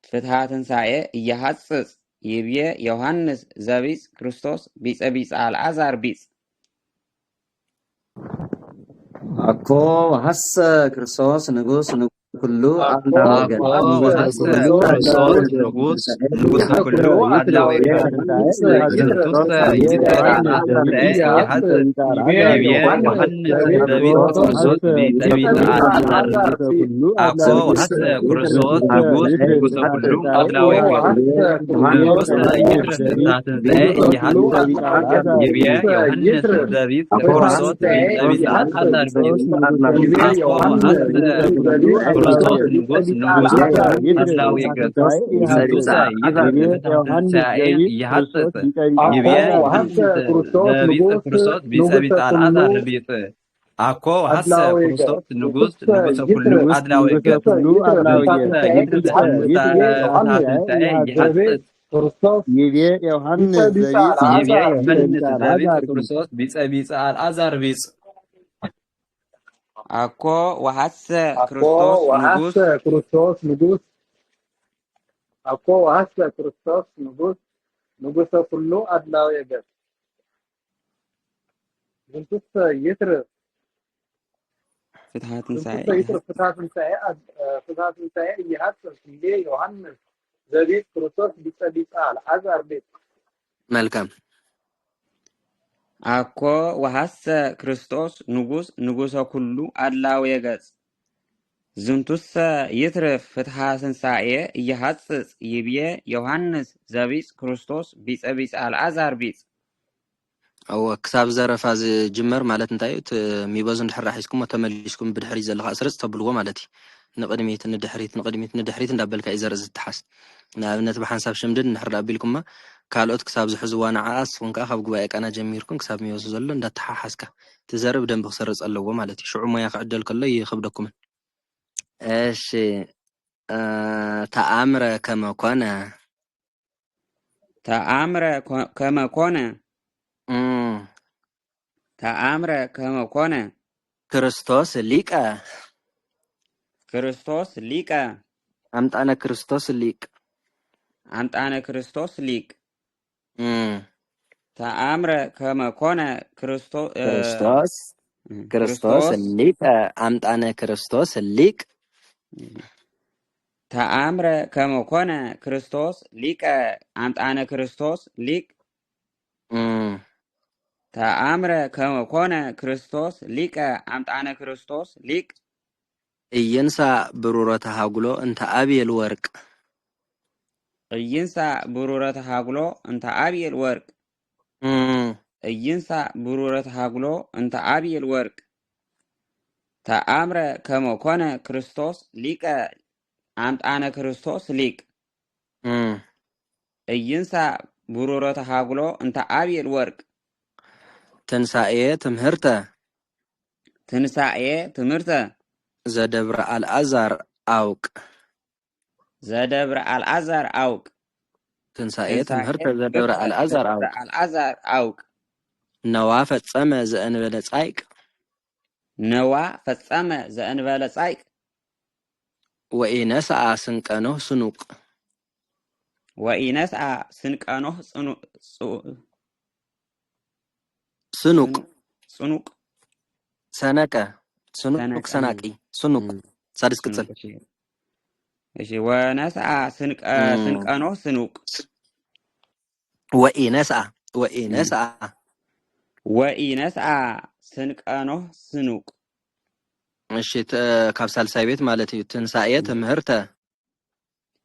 فتحة تنسعي يحسس يبي يوحنس زبيس كريستوس بيس العذر بيس أكو وحس كريستوس نجوس كله أكو أكو وهس كريستوس نجوس كله أدلاو يجز زنتوس يترف يحسس يبي يوحنس زبيس كريستوس بيس العذر أكو وهس كريستوس نجوس كله أدلاو يجز زنتوس يترف فتحة تنسعي يحسس يبي يوحنس زبيس كريستوس بيس العذر بيس أكو وهس كريستوس نجوس أدلاو يجز زنتوس يترف فتحة تنسعي يحسس يبي يوحنس زبيس كريستوس بيس العذر بيس أكو وهس كريستوس نجوس كله أدلاو يجز زنتوس يترف فتحة تنسعي يحسس يبي يوحنس زبيس كريستوس بيس العذر بيس أكو وهس أكو وهس كريستوس نجوس أكو وهس كريستوس نجوسه كله أدلاو يجز زنتوس يترف فتحة زنتوس تنسعي يترف فتحة تنسعي يحسس يبي يوحنس زبيس كريستوس بيس العذر بيس መልካም أكو وهس كريستوس نجوسه كله أدلاو يجز زنتوس يترف فتحة تنسعي يحسس يبي يوحنس زبيس كريستوس بيس العذر بيس أو كتاب زرفة جمر مالت انتايو ميبازن دحر راحيسكم وتمليشكم بدحري زلقا أسرز تبلغو مالتي نقدميت ندحريت ندابلك إزار التحس نابنت بحنساب شمدد نحر أبيلكم ካልኦት ክሳብ ዝሕዙ ዋናዓስ ወንካ ካብ ጉባኤ ቃና ጀሚርኩም ክሳብ ሚወሱ ዘሎ እንዳተሓሓስካ ትዘርብ ደንብ ክሰርፅ ኣለዎ ማለት እዩ ሽዑ ሞያ ክዕደል ከሎ ይኽብደኩም እሺ ተኣምረ ከመ ኮነ ክርስቶስ ሊቀ አምጣነ ክርስቶስ ሊቅ ተአምረ ከመ ኮነ ክርስቶስ ሊቀ አምጣነ ክርስቶስ ሊቅ ተአምረ ከመ ኮነ ክርስቶስ ሊቀ አምጣነ ክርስቶስ ሊቅ ተአምረ ከመ ኮነ ክርስቶስ ሊቀ አምጣነ ክርስቶስ ሊቅ እየንሳ ብሩረተ ሃጉሎ እንተ አብየል ወርቅ እይንሳ ብሩረተ ሃጉሎ እንተ አብየል ወርቅ እይንሳ ብሩረተ ሃጉሎ እንተ አብየል ወርቅ ተአምረ ከመ ኮነ ክርስቶስ ሊቀ አምጣነ ክርስቶስ ሊቅ እይንሳ ብሩረተ ሃጉሎ እንተ አብየል ወርቅ ትንሳኤ ትምህርተ ዘደብረ አልዓዛር አውቅ ትንሳኤ ትምህርተ ዘደብረ አልዓዛር አውቅ ነዋ ፈጸመ ዘእንበለ ጻይቅ ወኢነስአ ስንቀኖህ ስኑቅ ሰነቀ ስኑቅ ሰናቂ ስኑቅ ሳድስ ቅጽል እሺ ወነስአ ስንቀኖህ ስኑቅ ወኢነስአ ስንቀኖህ ስኑቅ እሺ ካብ ሳልሳይ ቤት ማለት እዩ ትንሳኤ ትምህርተ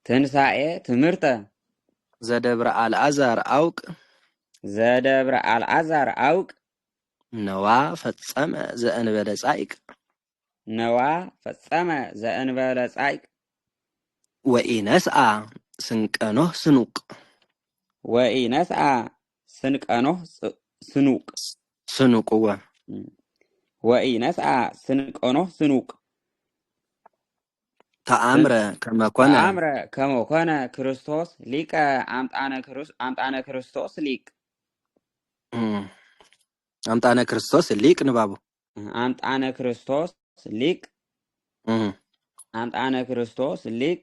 ትንሳኤ ትምህርተ ዘደብረ አልዓዛር አውቅ ዘደብረ አልዓዛር አውቅ ነዋ ፈጸመ ዘእንበለ ጻይቅ ነዋ ፈጸመ ዘእንበለ ጻይቅ ወኢነስአ ስንቀኖህ ስኑቅ ወኢነስአ ስንቀኖህ ስኑቅ ስኑቅወ ወኢነስአ ስንቀኖህ ስኑቅ ተአምረ ከመኮነ ክርስቶስ ሊቀ አምጣነ ክርስቶስ ሊቅ አምጣነ ክርስቶስ ሊቅ ንባቡ አምጣነ ክርስቶስ ሊቅ አምጣነ ክርስቶስ ሊቅ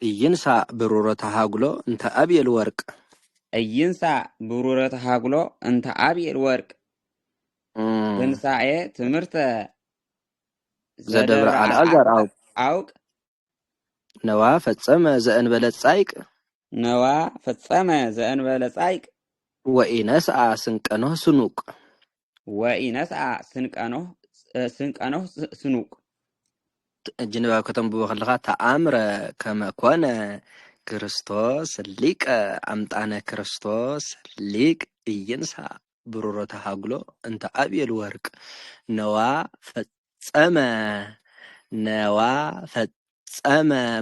እይንሳ ብሩረ ተሃግሎ እንተ አብየል ወርቅ እይንሳ ብሩረ ተሃግሎ እንተ አብየል ወርቅ ትንሳኤ ትምህርተ ዘደብረ አልዓዛር አውቅ ነዋ ፈጸመ ዘእንበለ ጻይቅ ነዋ ፈጸመ ዘእንበለ ጻይቅ ወኢነስአ ስንቀኖህ ስኑቅ ወኢነስአ ስንቀኖህ ስኑቅ ጅንባብ ከተንብቦ ከለካ ተአምረ ከመኮነ ክርስቶስ ሊቀ አምጣነ ክርስቶስ ሊቅ እይንሳ ብሩረ ተሃግሎ እንተ አብየል ወርቅ ነዋ ፈጸመ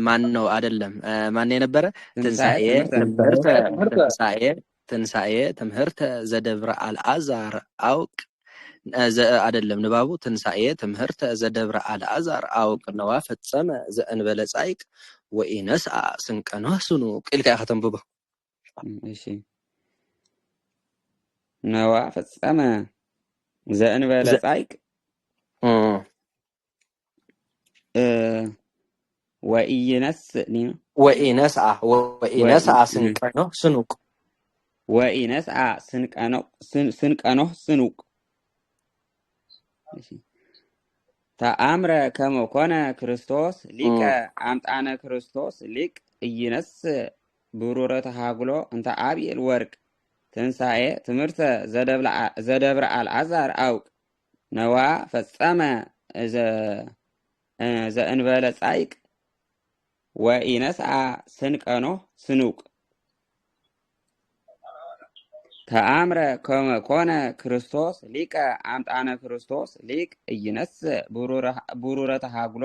ማን ነው አይደለም ማን የነበረ ትንሳኤ ትምህርተ ዘደብረ አልዓዛር አውቅ አይደለም ንባቡ ትንሳኤ ትምህርተ ዘደብረ አልዓዛር አውቅ ነዋ ፈጸመ ዘእንበለ ጻይቅ ወኢነስአ ስንቀኖህ ስኑቅ ኢልካ ከተንብቦ እሺ ነዋ ፈጸመ ዘእንበለ ጻይቅ ወኢነስአ ስንቀኖህ ስኑቅ ወኢነስአ ስንቀኖህ ስኑቅ ተአምረ ከመኮነ ክርስቶስ ሊቀ አምጣነ ክርስቶስ ሊቅ እይነስ ብሩረ ተሃግሎ እንተ አብየል ወርቅ ትንሳኤ ትምህርተ ዘደብረ አልዓዛር አውቅ ነዋ ፈጸመ ዘእንበለ ጻይቅ ወኢነስአ ስንቀኖህ ስኑቅ ተአምረ ከመኮነ ክርስቶስ ሊቀ አምጣነ ክርስቶስ ሊቅ እይነስ ብሩረ ተሃግሎ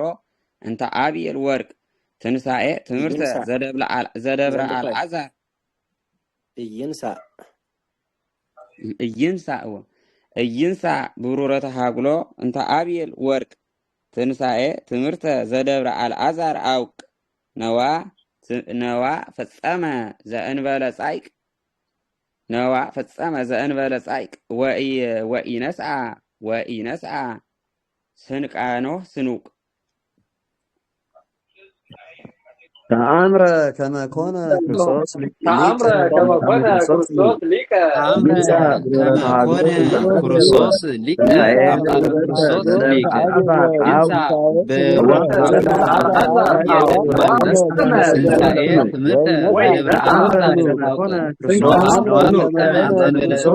እንተ አብየል ወርቅ ትንሳኤ ትምህርተ ዘደብረ አልዓዛር እይንሳ ብሩረ ተሃግሎ እንተ አብየል ወርቅ ትንሳኤ ትምህርተ ዘደብረ አልዓዛር አውቅ ነዋ ፈጸመ ዘእንበለ ጻይቅ ነዋ ፈጸመ ዘእንበለ ጻይቅ ወኢነስአ ስንቀኖህ ስኑቅ ተአምረ ከመኮነ ክርስቶስ ሊቀ ክርስቶስ ሊቀ አምጣነ ክርስቶስ ሊቅ ይንሳ ትንሳኤ ትምህርተ ዘደብረ አልዓዛር ዘእንበለ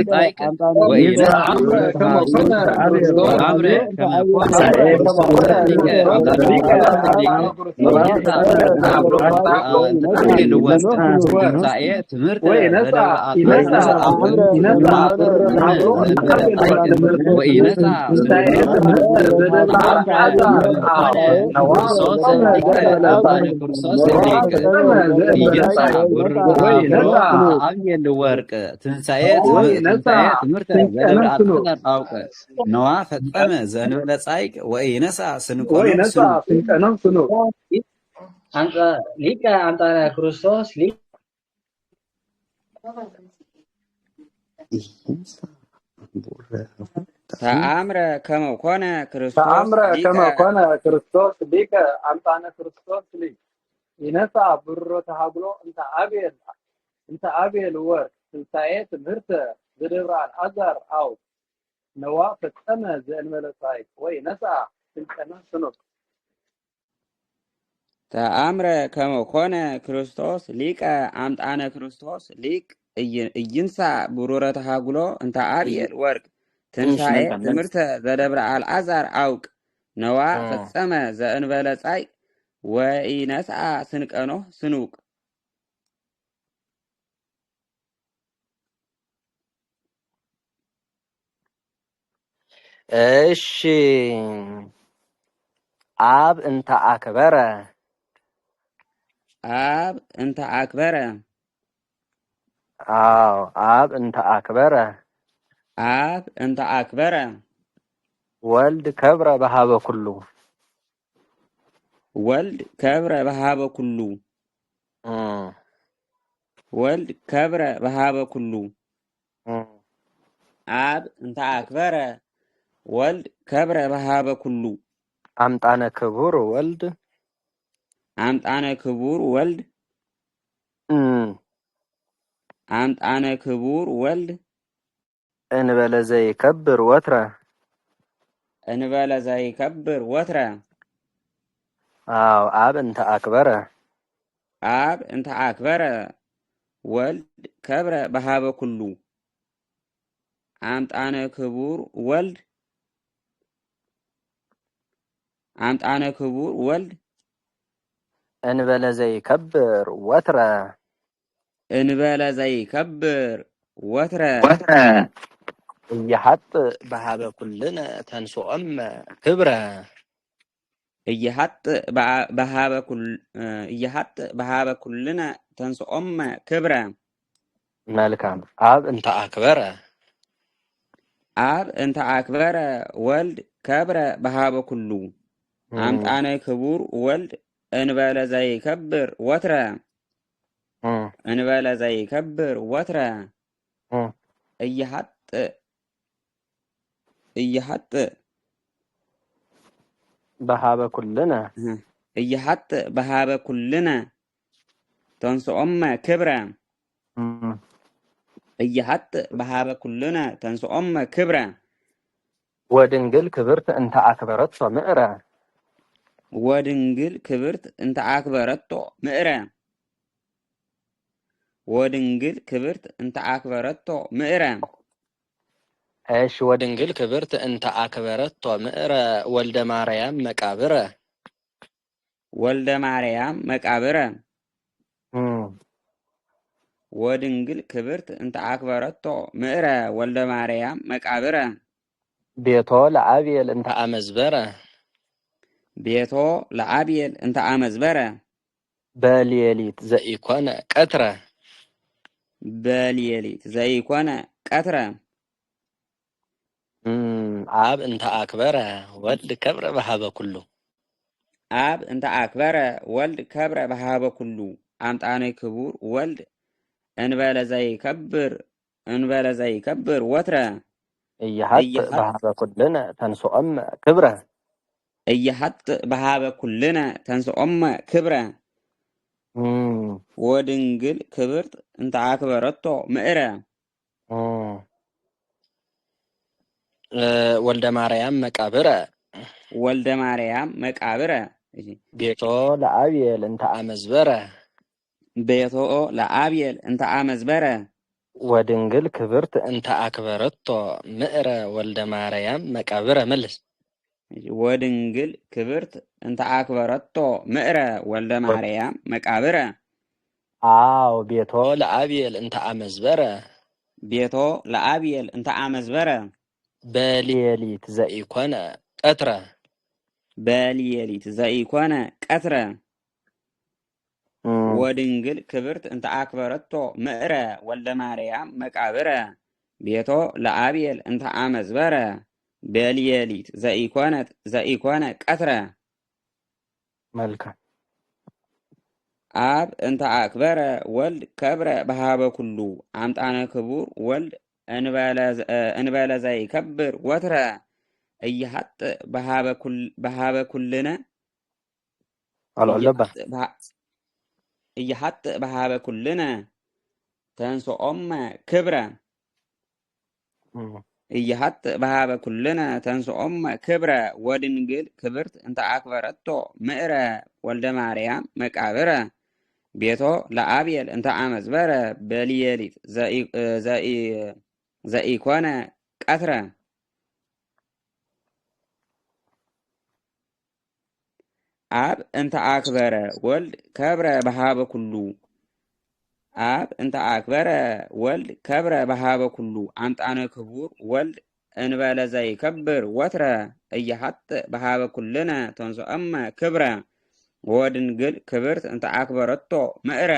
ጻይቅ ወኢነስአ ተአምረ ከመኮነ ሊቀ አምጣነ ክርስቶስ ትንሳኤ ትምህርተ አብየል ወርቅ ትንሳኤ ትምህርተ ዘደብረ አልዓዛር አውቅ ነዋ ፈጸመ ዘእንበለ ጻይቅ ወኢነስአ ስንቀኖህ ስኑቅ ሊቀ አምጣነ ክርስቶስ ሊቅ ተአምረ ከመኮነ ክርስቶስ ሊቀ አምጣነ ክርስቶስ ሊቅ ይነሳ ብሩረ ተሃግሎ እንተ አብየል ወርቅ ትንሳኤ ትምህርተ ዘደብረ አልዓዛር አውቅ ነዋ ፈጸመ ዘእንበለ ጻይቅ ወኢነስአ ስንቀኖህ ስኑቅ ተአምረ ከመኮነ ክርስቶስ ሊቀ አምጣነ ክርስቶስ ሊቅ እይንሳ ብሩረ ተሃግሎ እንተ አብየል ወርቅ ትንሳኤ ትምህርተ ዘደብረ አልዓዛር አውቅ ነዋ ፈጸመ ዘእንበለ ጻይቅ ወኢነስአ ስንቀኖ ስኑቅ እሺ አብ እንተ አክበረ አብ እንተ አክበረ አዎ አብ እንተ አክበረ አብ እንተ አክበረ ወልድ ከብረ በሃበ ኩሉ ወልድ ከብረ በሃበ ኩሉ ወልድ ከብረ በሃበ ኩሉ አብ እንተ አክበረ ወልድ ከብረ በሃበ ኩሉ አምጣነ ክቡር ወልድ አምጣነ ክቡር ወልድ አምጣነ ክቡር ወልድ እንበለ ዘይከብር ወትረ እንበለ ዘይከብር ወትረ አዎ አብ እንተ አክበረ አብ እንተ አክበረ ወልድ ከብረ በሃበ ኩሉ አምጣነ ክቡር ወልድ አምጣነ ክቡር ወልድ እንበለ ዘይከብር ወትረ እንበለ ዘይከብር ወትረ እየሐጥ በሃበ ኩልነ ተንሶኦም ክብረ እየሐጥ በሃበ ኩልነ ተንሶኦም ክብረ መልካም አብ እንተ አክበረ አብ እንተ አክበረ ወልድ ከብረ በሃበ ኩሉ አምጣነ ክቡር ወልድ እንበለ ዘይከብር ወትረ እንበለ ዘይከብር ወትረ እየሐጥ በሃበ ኩልነ እየሐጥ በሃበ ኩልነ ተንሶኦም ክብረ እየሐጥ በሃበ ኩልነ ተንሶኦም ክብረ ወድንግል ክብርት እንተ አክበረቶ ምዕረ ወድንግል ክብርት እንተ አክበረቶ ምዕረ ወድንግል ክብርት እንተ አክበረቶ ምዕረ እሺ ወድንግል ክብርት እንተ አክበረቶ ምዕረ ወልደ ማርያም መቃብረ ወልደ ማርያም መቃብረ ወድንግል ክብርት እንተ አክበረቶ ምዕረ ወልደ ማርያም መቃብረ ቤቶ ለአብየል እንተ አመዝበረ ቤቶ ለአብየል እንተ አመዝበረ በሌሊት ዘኢኮነ ቀትረ በሌሊት ዘይኮነ ቀትረ አብ እንተ አክበረ ወልድ ከብረ በሃበ ኩሉ አብ እንተ አክበረ ወልድ ከብረ በሃበ ኩሉ አምጣነ ክቡር ወልድ እንበለ ዘይከብር ወትረ እየሐጥ በሃበ ኩልነ ተንሶኦም ክብረ እየሐጥ በሃበ ኩልነ ተንሶኦም ክብረ ወድንግል ክብርት እንተ አክበረቶ ምዕረ ወልደ ማርያም መቃብረ ወልደ ማርያም መቃብረ ቤቶ ለአብየል እንተ አመዝበረ ቤቶ ለአብየል እንተ አመዝበረ ወድንግል ክብርት እንተ አክበረቶ ምዕረ ወልደ ማርያም መቃብረ መልስ ወድንግል ክብርት እንተ አክበረቶ ምዕረ ወልደ ማርያም መቃብረ አው ቤቶ ለአብየል እንተ አመዝበረ ቤቶ ለአብየል እንተ አመዝበረ በሌሊት ዘኢኮነ ቀትረ በሌሊት ዘኢኮነ ቀትረ ወድንግል ክብርት እንተ አክበረቶ ምዕረ ወልደ ማርያም መቃብረ ቤቶ ለአብየል እንተ አመዝበረ በሌሊት ዘኢኮነ ቀትረ መልካም አብ እንተ አክበረ ወልድ ከብረ በሃበ ኩሉ አምጣነ ክቡር ወልድ እንበለ ዘይከብር ወትረ እየሐጥ በሃበ ኩልነ እየሐጥ በሃበ ኩልነ ተንሶኦም ክብረ እየሐጥ በሃበ ኩልነ ተንሶኦም ክብረ ወድንግል ክብርት እንተ አክበረቶ ምዕረ ወልደ ማርያም መቃብረ ቤቶ ለአብየል እንተ አመዝበረ በሌሊት ዘኢኮነ ቀትረ አብ እንተ አክበረ ወልድ ከብረ በሃበ ኩሉ አብ እንተ አክበረ ወልድ ከብረ በሃበ ኩሉ አምጣነ ክቡር ወልድ እንበለ ዘይከብር ወትረ እየሐጥ በሃበ ኩልነ ተንሶአመ ክብረ ወድንግል ክብርት እንተ አክበረቶ ምዕረ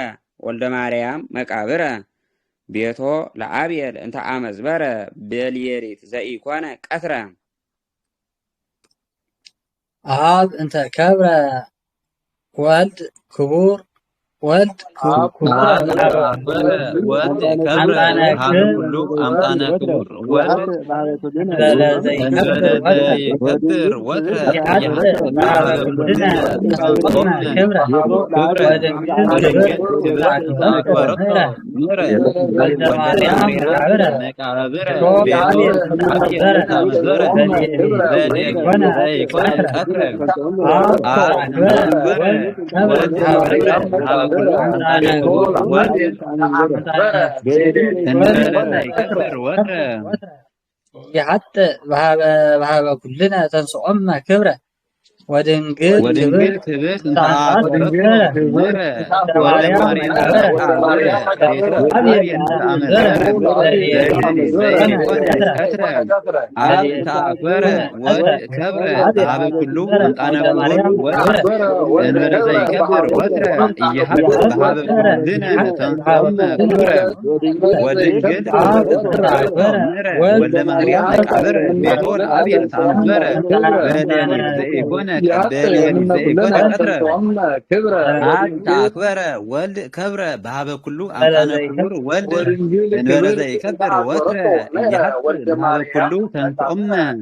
ወልደ ማርያም መቃብረ ቤቶ ለአብየል እንተ አመዝበረ በልየሪት ዘኢኮነ ቀትረ አብ እንተ ከብረ ወልድ ክቡር ወልድ ክቡር ወልድ ከብረ በሃበ ኩሉ አምጣነ ክቡር ወልድ እንበለ ዘይከብር ወትረ እየሐጥ በሃበ ኩልነ ተንሶአመ ክብረ ወድንግል ክብርት እንተ አክበረቶ ምዕረ ወልደ ማርያም መቃብረ ቤቶ ለአብየል እንተ አመዝበረ በልየሪት ዘኢኮነ ቀትረ ወልድ ከብረ ኩሉ አምጣነ ክቡር ወልድ እንበለ ዘይከብር ወትረ يحط بهذا كلنا تنصؤم كبرة ودنجل كبرت انت مرة مريم انت اكبر وكبر هذا كله انا بقول انا زي كبر وترى يحب هذا كلنا تنصؤم كبرة ودنجل انت اكبر ولا مريم اكبر بيقول ابي انت اكبر يكون كبرة ولد كبرة بهذا كله أنا كبر ولد إنه يكبر وتر يحط بهذا كله أنت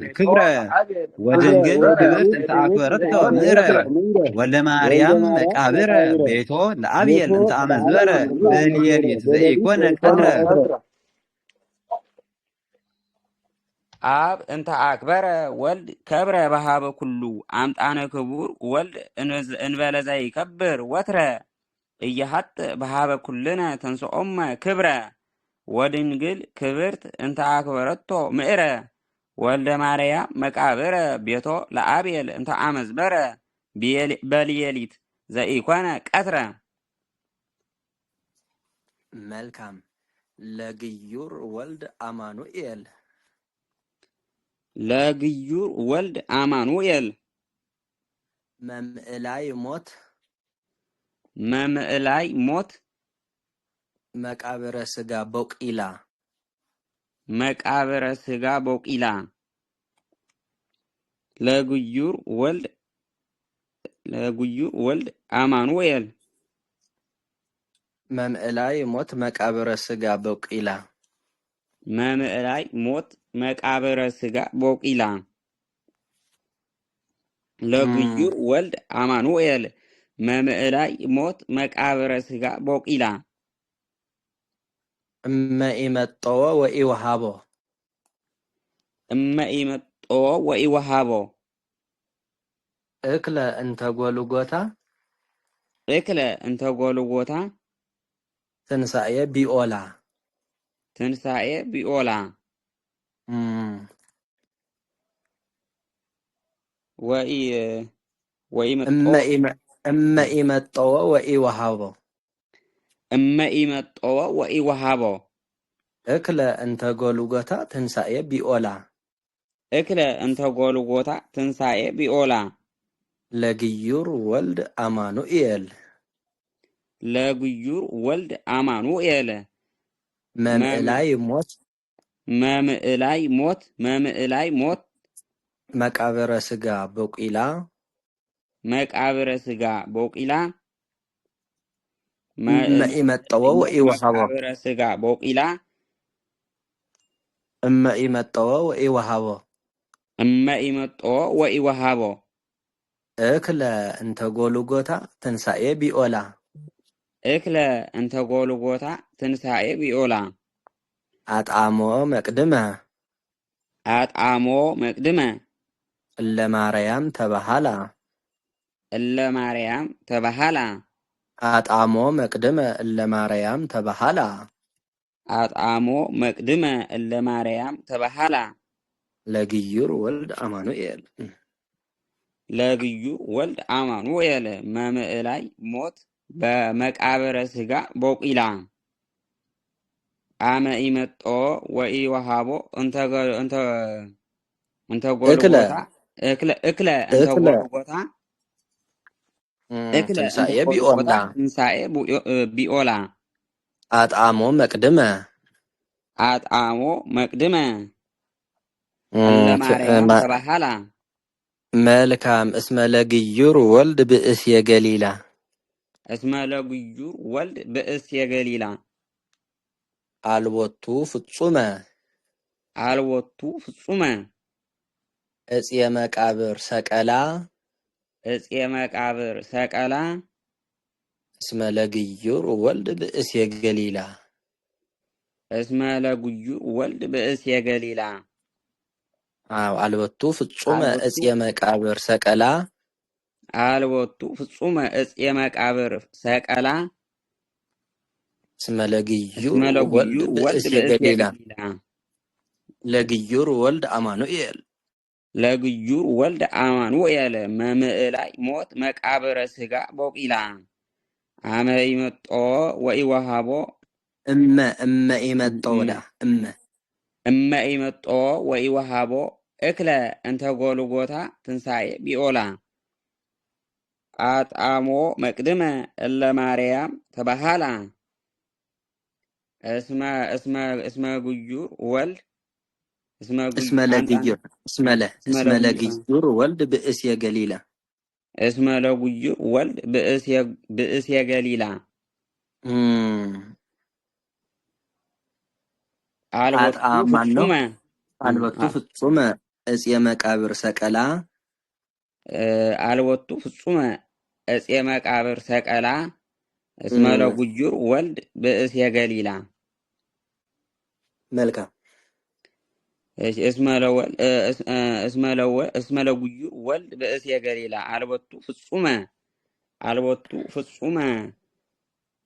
كبرة ودنجل كبرت أنت أكبرته ميرة ولا مريم كبرة بيته لأبيل أنت أمزبرة بليل يكون كبرة አብ እንተ አክበረ ወልድ ከብረ በሃበ ኩሉ አምጣነ ክቡር ወልድ እንበለ ዘይከብር ወትረ እየሐጥ በሃበ ኩልነ ተንሶኦመ ክብረ ወድንግል ክብርት እንተ አክበረቶ ምዕረ ወልደ ማርያም መቃብረ ቤቶ ለአብየል እንተ አመዝበረ በልየሊት ዘኢኮነ ቀትረ። መልካም ለግዩር ወልድ አማኑኤል ለግዩር ወልድ አማኑኤል መምዕላይ ሞት መቃብረ ስጋ ቦቂላ ለግዩር ወልድ አማኑኤል መምዕላይ ሞት መቃብረ ስጋ ቦቂላ መምዕላይ ሞት መቃብረ ስጋ ቦቂላ ለግዩር ወልድ አማኑኤል መምዕላይ ሞት መቃብረ ስጋ ቦቂላ እመኢመጠወ ወኢወሃቦ እክለ እንተ ጎልጎታ ትንሳኤ ቢኦላ እመኢመጠወ ወኢወሃቦ እክለ እንተ ጎልጎታ ትንሳኤ ቢኦላ ለግዩር ወልድ አማኑኤል መምዕላይ ሞት መቃብረ ስጋ ቦቂላ እመኢመጠወ ወኢወሃቦ እክለ እንተ ጎልጎታ ትንሳኤ ቢኦላ አጣሞ መቅድመ እለማርያም ተባሃላ አጣሞ መቅድመ እለማርያም ተባሃላ ለግዩር ወልድ አማኑኤል ለግዩር ወልድ አማኑኤል መምዕላይ ሞት በመቃብረ ስጋ ቦቂላ አመ ኢመጦ ወኢወሃቦ እንተ ጎልጎታ እክለ እንተ ጎልጎታ እክለ ትንሣኤ ቢኦላ ትንሣኤ ቢኦላ አጣሞ መቅድመ ለማርያም ተባሃላ መልካም እስመ ለግዩር ወልድ ብእስ የገሊላ እስመ ለግዩር ወልድ ብእስ የገሊላ አልቦቱ ፍጹመ እጽየ መቃብር ሰቀላ እስመ ለግዩር ወልድ ብእስ የገሊላ አዎ አልቦቱ ፍጹመ እጽየ መቃብር ሰቀላ እስመ ለግዩር ወልድ ብእስ የገሊላ ለግዩር ወልድ አማኑኤል መምዕላይ ሞት መቃብረ ስጋ ቦቂላ አመ ኢመጦ ወኢወሃቦ እመ ኢመጦ ወኢወሃቦ እክለ እንተ ጎልጎታ ትንሣኤ ቢኦላ አጣሞ መቅድመ እለ ማርያም ተባሃላ እስመ ግዩር ወልድ እስመ ለግዩር ወልድ ብእስ የገሊላ አልቦቱ ፍጹመ እጽየ መቃብር ሰቀላ እስመ ለግዩር ወልድ ብእስ የገሊላ መልካም እስመ ለግዩር ወልድ ብእስ የገሊላ አልቦቱ ፍጹመ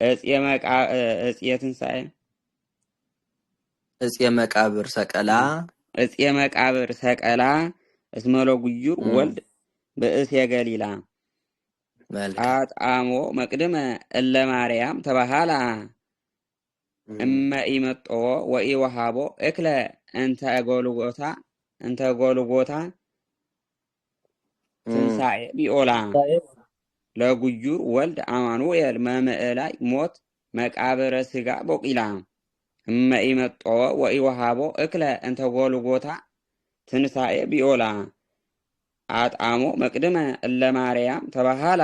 እጽየ ትንሣኤ እጽየ መቃብር ሰቀላ እስመ ለግዩር ወልድ ብእስ የገሊላ አጣሞ መቅድመ እለ ማርያም ተባሃላ እመ ኢመጦ ወኢወሃቦ እክለ እንተ ጎልጎታ ትንሣኤ ቢኦላ ለግዩር ወልድ አማኑኤል መምዕላይ ሞት መቃብረ ስጋ ቦቂላ እመ ኢመጦ ወኢወሃቦ እክለ እንተ ጎልጎታ ትንሣኤ ቢኦላ አጣሞ መቅድመ እለ ማርያም ተባሃላ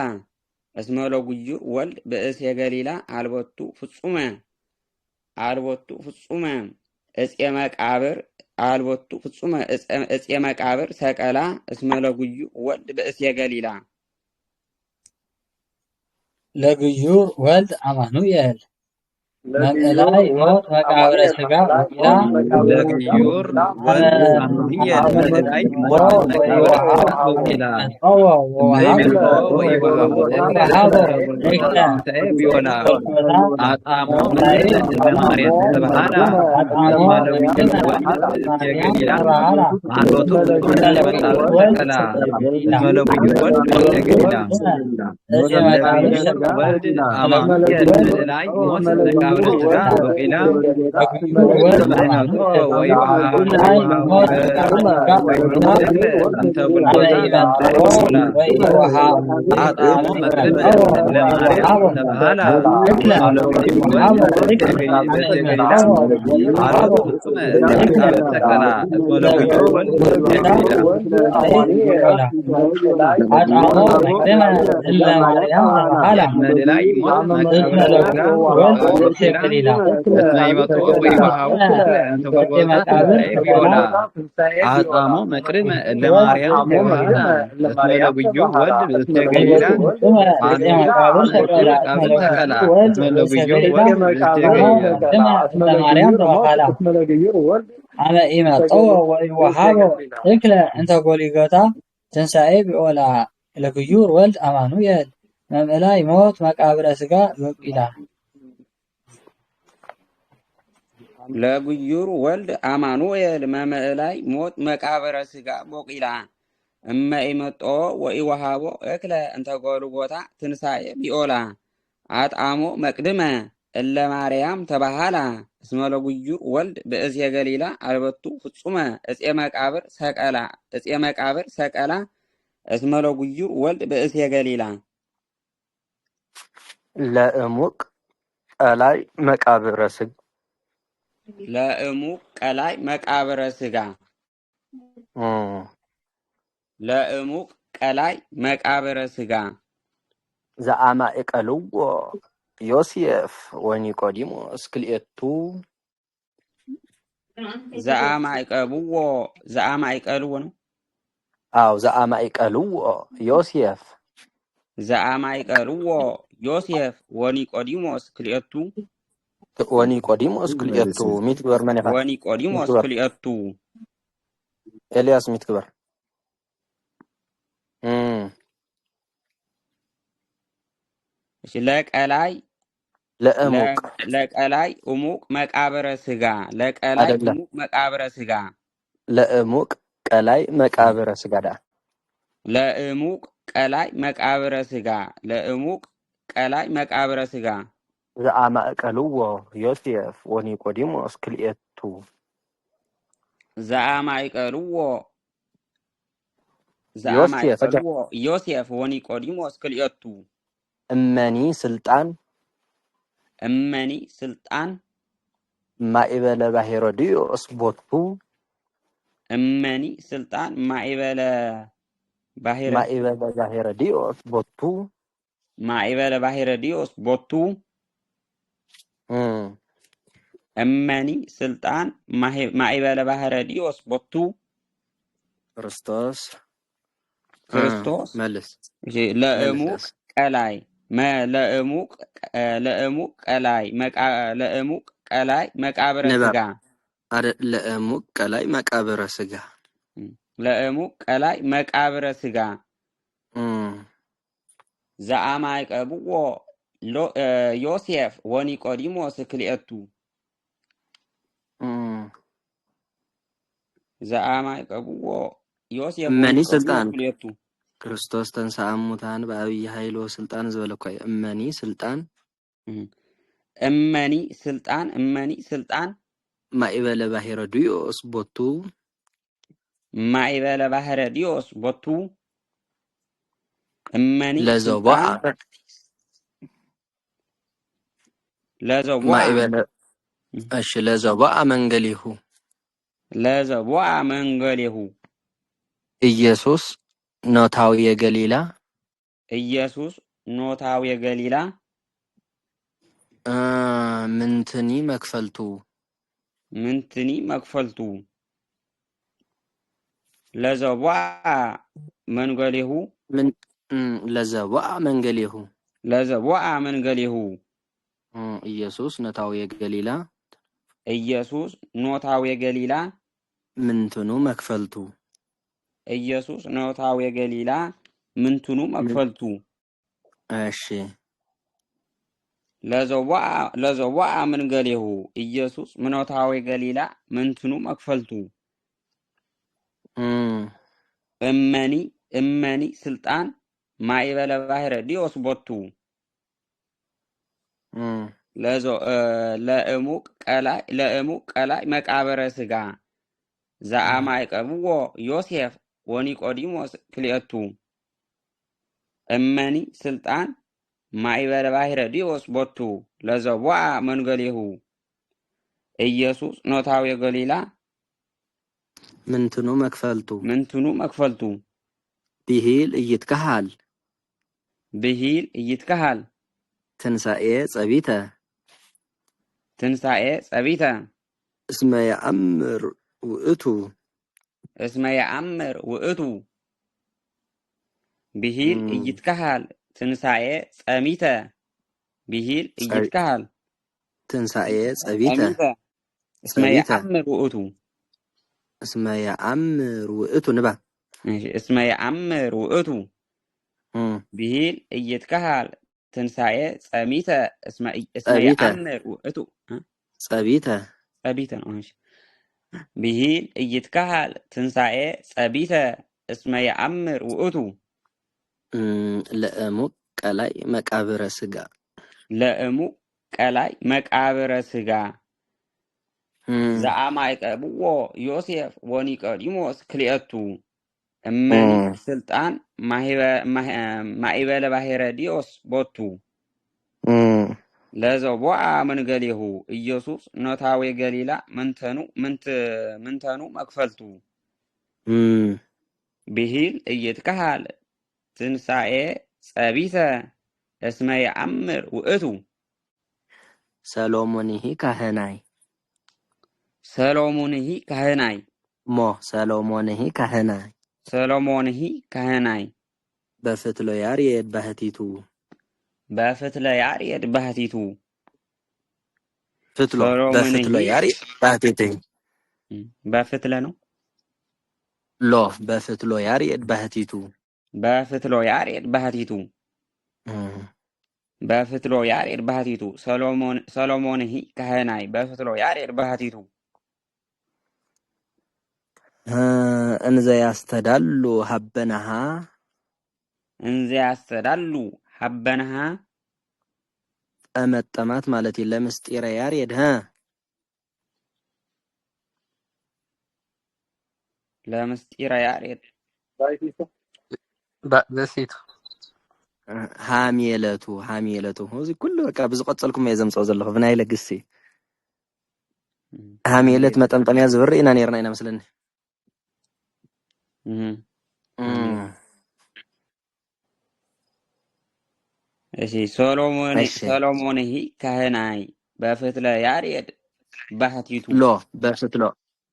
እስመ ለግዩር ወልድ ብእስ የገሊላ አልቦቱ ፍጹመ እጽየ መቃብር ሰቀላ እስመ ለግዩር ወልድ ብእስ የገሊላ ለግዩር ወልድ አማኑኤል መምዕላይ ሞት መቃብረ ስጋ ቦቂላ ለግዩር ወልድ አማኑኤል መምዕላይ ሞት መቃብረ ስጋ ቦቂላ ኢመጦ ወኢወሃቦ እክለ ትንሣኤ ቢኦላ አጣሞ መቅድመ እለ ማርያም ተባሃላ እስመ ለግዩር ወልድ ብእስ የገሊላ አልቦቱ ፍጹመ እጽየ መቃብር ሰቀላ እስመ ለግዩር ወልድ ብእስ የገሊላ ወልድ አማኑኤል መምዕላይ ሞት መቃብረ ስጋ ቦቂላ እንተ ጎልጎታ አጣሞ መቅድመ እለ ማርያም ተባሃላ እስመ ለግዩር ወልድ ብእስ የገሊላ አልቦቱ ፍጹመ እጽየ መቃብር ሰቀላ እስመ ለግዩር ወልድ ብእስ የገሊላ አጣሞ መቅድመ እለ ማርያም ተባሃላ መምዕላይ ሞት መቃብረ ስጋ ቦቂላ የገሊላ እስመ ኢመጦ ወኢወሃቦ እክለ እንተ ጎልጎታ ትንሣኤ ቢኦላ አጣሞ መቅድመ እለ ማርያም ተባሃላ እስመ ለግዩር ወልድ ብእስ የገሊላ አልቦቱ ፍጹመ መቃብር ሰቀላ እስመ ለግዩር ወልድ ብእስ የገሊላ ማርያም ተባሃላ አመ ኢመጦ ወኢወሃቦ እክለ እንተ ጎልጎታ ትንሣኤ ቢኦላ ለግዩር ወልድ አማኑኤል መምዕላይ ሞት መቃብረ ስጋ ቦቂላ ለግዩር ወልድ አማኑኤል መምዕላይ ሞት መቃብረ ስጋ ቦቂላ أما إمتو وإوهابو أكلا أنت قولوا بوتا تنساي بيولا عطعمو مقدمة إلا ماريام تبهالا اسمه لغيور ولد بأزيا قليلا عربتو خصومة اسئ مكابر ساكالا اسمه لغيور ولد بأزيا قليلا ለእሙቅ ቀላይ መቃብረ ስጋ لأموك قلاي مكابر سغا لأموك قلاي مكابر سغا ዘአማእቀልዎ ዮሴፍ ወኒቆዲሞስ ክልኤቱ زعامايقلو ነው አው ዘአማእቀልዎ ዮሴፍ زعامايقلو ዮሴፍ ወኒቆዲሞስ ክልኤቱ ወኒቆዲሞስ ክልኤቱ ሚትግበር መነኻ ወኒቆዲሞስ ክልኤቱ ኤልያስ ሚትግበር እሺ ለቀላይ ለእሙቅ ለቀላይ እሙቅ መቃብረ ስጋ ለቀላይ አይደለም እሙቅ መቃብረ ስጋ ለእሙቅ ቀላይ መቃብረ ስጋ ዳ ለእሙቅ ቀላይ መቃብረ ስጋ ለእሙቅ ቀላይ መቃብረ ስጋ ዘአማእቀልዎ ዮሴፍ ወኒቆዲሞስ ክልኤቱ ዘአማይቀልዎ ዮሴፍ ዮሴፍ ወኒቆዲሞስ ክልኤቱ እመኒ ስልጣን ማእበለ ባሄሮድዮስ ቦቱ እመኒ ስልጣን ማእበለ ባሄሮድዮስ ቦቱ ማእበለ ባሄሮድዮስ ቦቱ እመኒ ስልጣን ማእበለ ባሄሮድዮስ ቦቱ ክርስቶስ መልስ ለእሙቅ ቀላይ ለእሙቅ ቀላይ መቃብረ ስጋ ለእሙቅ ቀላይ መቃብረ ስጋ ለእሙቅ ቀላይ መቃብረ ስጋ ዘአማይቀብዎ ዮሴፍ ወኒቆዲሞስ ክልኤቱ ዘአማይቀብዎ ዮሴፍ እመኒ ወኒቆዲሞስ ስልጣን ክልኤቱ ክርስቶስ ተንሥአ እሙታን በአብይ ኃይሎ ስልጣን ዝበለኳ እመኒ ስልጣን ማእበለ ባሄሮድዮስ ቦቱ እመኒ ለዘቦአ መንገሊሁ ኢየሱስ ኖታዊ የገሊላ ምንትኒ መክፈልቱ ለዘቦአ መንገሊሁ ኢየሱስ ኖታዊ የገሊላ ምንትኑ መክፈልቱ እሺ ለዘቦአ መንገሊሁ ኢየሱስ ኖታዊ የገሊላ ምንትኑ መክፈልቱ እመኒ ስልጣን ማእበለ ባሄሮድዮስ ቦቱ ለእሙቅ ቀላይ መቃብረ ስጋ ዘአማይቀብዎ ዮሴፍ ወኒቆዲሞስ ክልኤቱ እመኒ ስልጣን ማእበለ ባሄሮድዮስ ቦቱ ለዘቦአ መንገሊሁ ኢየሱስ ኖታዊ የገሊላ ምንትኑ መክፈልቱ ብሂል እይትከሃል ትንሣኤ ጸቢተ እስመ የአምር ውእቱ ብሂል እይትከሃል ትንሣኤ ጸሚተ ብሂል እይትከሃል ትንሣኤ ጸቢተ እስመ የአምር ውእቱ ንባ እስመ የአምር ውእቱ ብሂል እይትከሃል ትንሣኤ ጸሚተ እስመ የአምር ውእቱ ጸቢተ ነው ብሂል እይትከሃል ትንሣኤ ጸቢተ እስመ የአምር ውእቱ ለእሙቅ ቀላይ መቃብረ ስጋ ለእሙቅ ቀላይ መቃብረ ስጋ ዘአማይቀብዎ ዮሴፍ ወኒቆዲሞስ ክልኤቱ እመኒ ስልጣን ማይበለ ባሕረ ዲዮስ ቦቱ ለዘቦአ መንገሌሁ ኢየሱስ ኖታዌ ገሊላ ምንተኑ መክፈልቱ ብሂል እይትከሃል ትንሣኤ ጸቢተ እስመ የአምር ውእቱ ሰሎሞንሂ ካህናይ ሰሎሞንሂ ካህናይ ሰሎሞንሂ ካህናይ ሰሎሞንሂ ካህናይ በፍትሎ ያሬድ ባህቲቱ በፍትለ ያሬድ ባህቲቱ በፍትሎ ያሬድ ባህቲቱ በፍትለ ነው በፍትሎ ያሬድ ባህቲቱ በፍትሎ ያሬድ ባህቲቱ በፍትሎ ያሬድ ባህቲቱ ሰሎሞንሂ ካህናይ በፍትሎ ያሬድ ባህቲቱ እንዘ ያስተዳሉ ሀበነሃ ጠመጠማት ማለት ለምስጢረ ያሬድ ለምስጢረ ያሬድ በፊቱ ሃሚለቱ እዚ ኩሉ በቃ ብዝቆፀልኩም የዘምፀው ዘለኹ ብናይ ለግሲ ሃሚለት መጠምጠምያ ዝብር ኢና ነርና ኢና መስለኒ እሺ ሰሎሞንሂ ካህናይ በፍትለ ያሬድ ባህቲቱ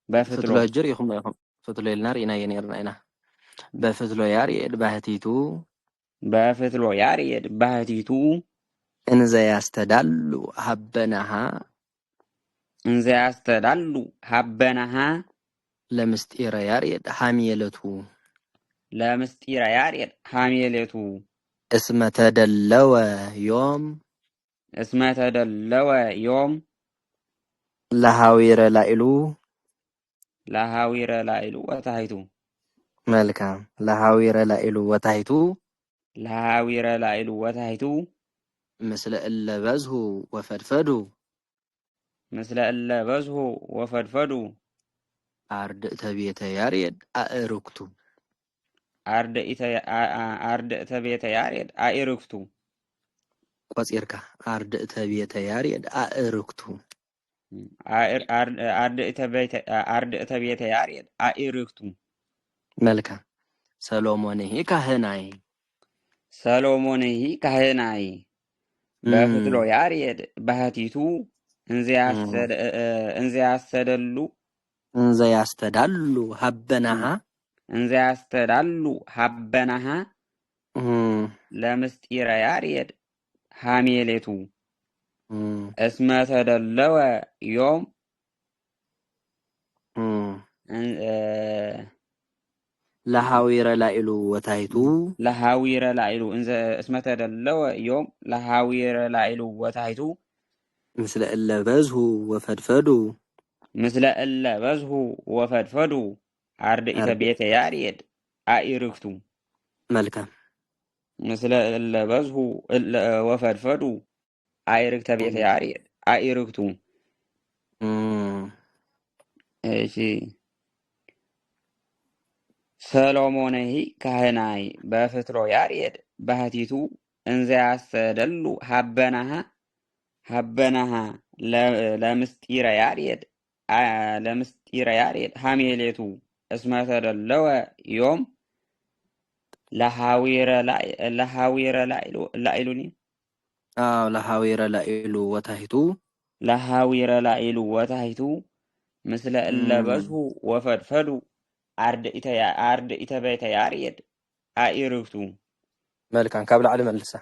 በፍትሎ ጅር ይኹም ፍትሎ ኢልና ርኢና የነርና ኢና በፍትሎ ያሬድ ባህቲቱ እንዘ ያስተዳሉ ሀበናሃ ለምስጢረ ያሬድ ሃሚለቱ እስመ ተደለወ ዮም ለሃዊረ ላኢሉ ወታሂቱ መልካም ለሃዊረ ላኢሉ ወታሂቱ ምስለ እለ በዝሁ ወፈድፈዱ አርድእተ ቤተ ያሬድ አእርክቱ ቆፂርካ አርድእተ ቤተ ያሬድ አእርክቱ መልካም ሰሎሞንሂ ካህናይ በፍትሎ ያሬድ ባህቲቱ እንዘ ያስተዳሉ ሀበናሃ ለምስጢረ ያሬድ ሃሜሌቱ እስመ ተደለወ ዮም ለሃዊረ ላኢሉ ወታሂቱ እስመ ተደለወ ዮም ለሃዊረ ላኢሉ ወታሂቱ ምስለ እለ በዝሁ ወፈድፈዱ አርድእተ ቤተ ያሬድ አእርክቱ መልካም ምስለ እለ በዝሁ ወፈድፈዱ አእርክተ ቤተ ያሬድ አእርክቱ እሺ ሰሎሞንሂ ካህናይ በፍትሎ ያሬድ ባህቲቱ እንዘ ያስተደሉ ሀበናሃ ለምስጢረ ያሬድ ሃሜሌቱ እስመ ተደለወ ዮም ለሃዊረ ላኢሉ ወታሂቱ ምስለ እለ በዝሁ ወፈድፈዱ አርድእተ ቤተ ያሬድ አእርክቱ መልካም ካብ ላዕሊ መልሳ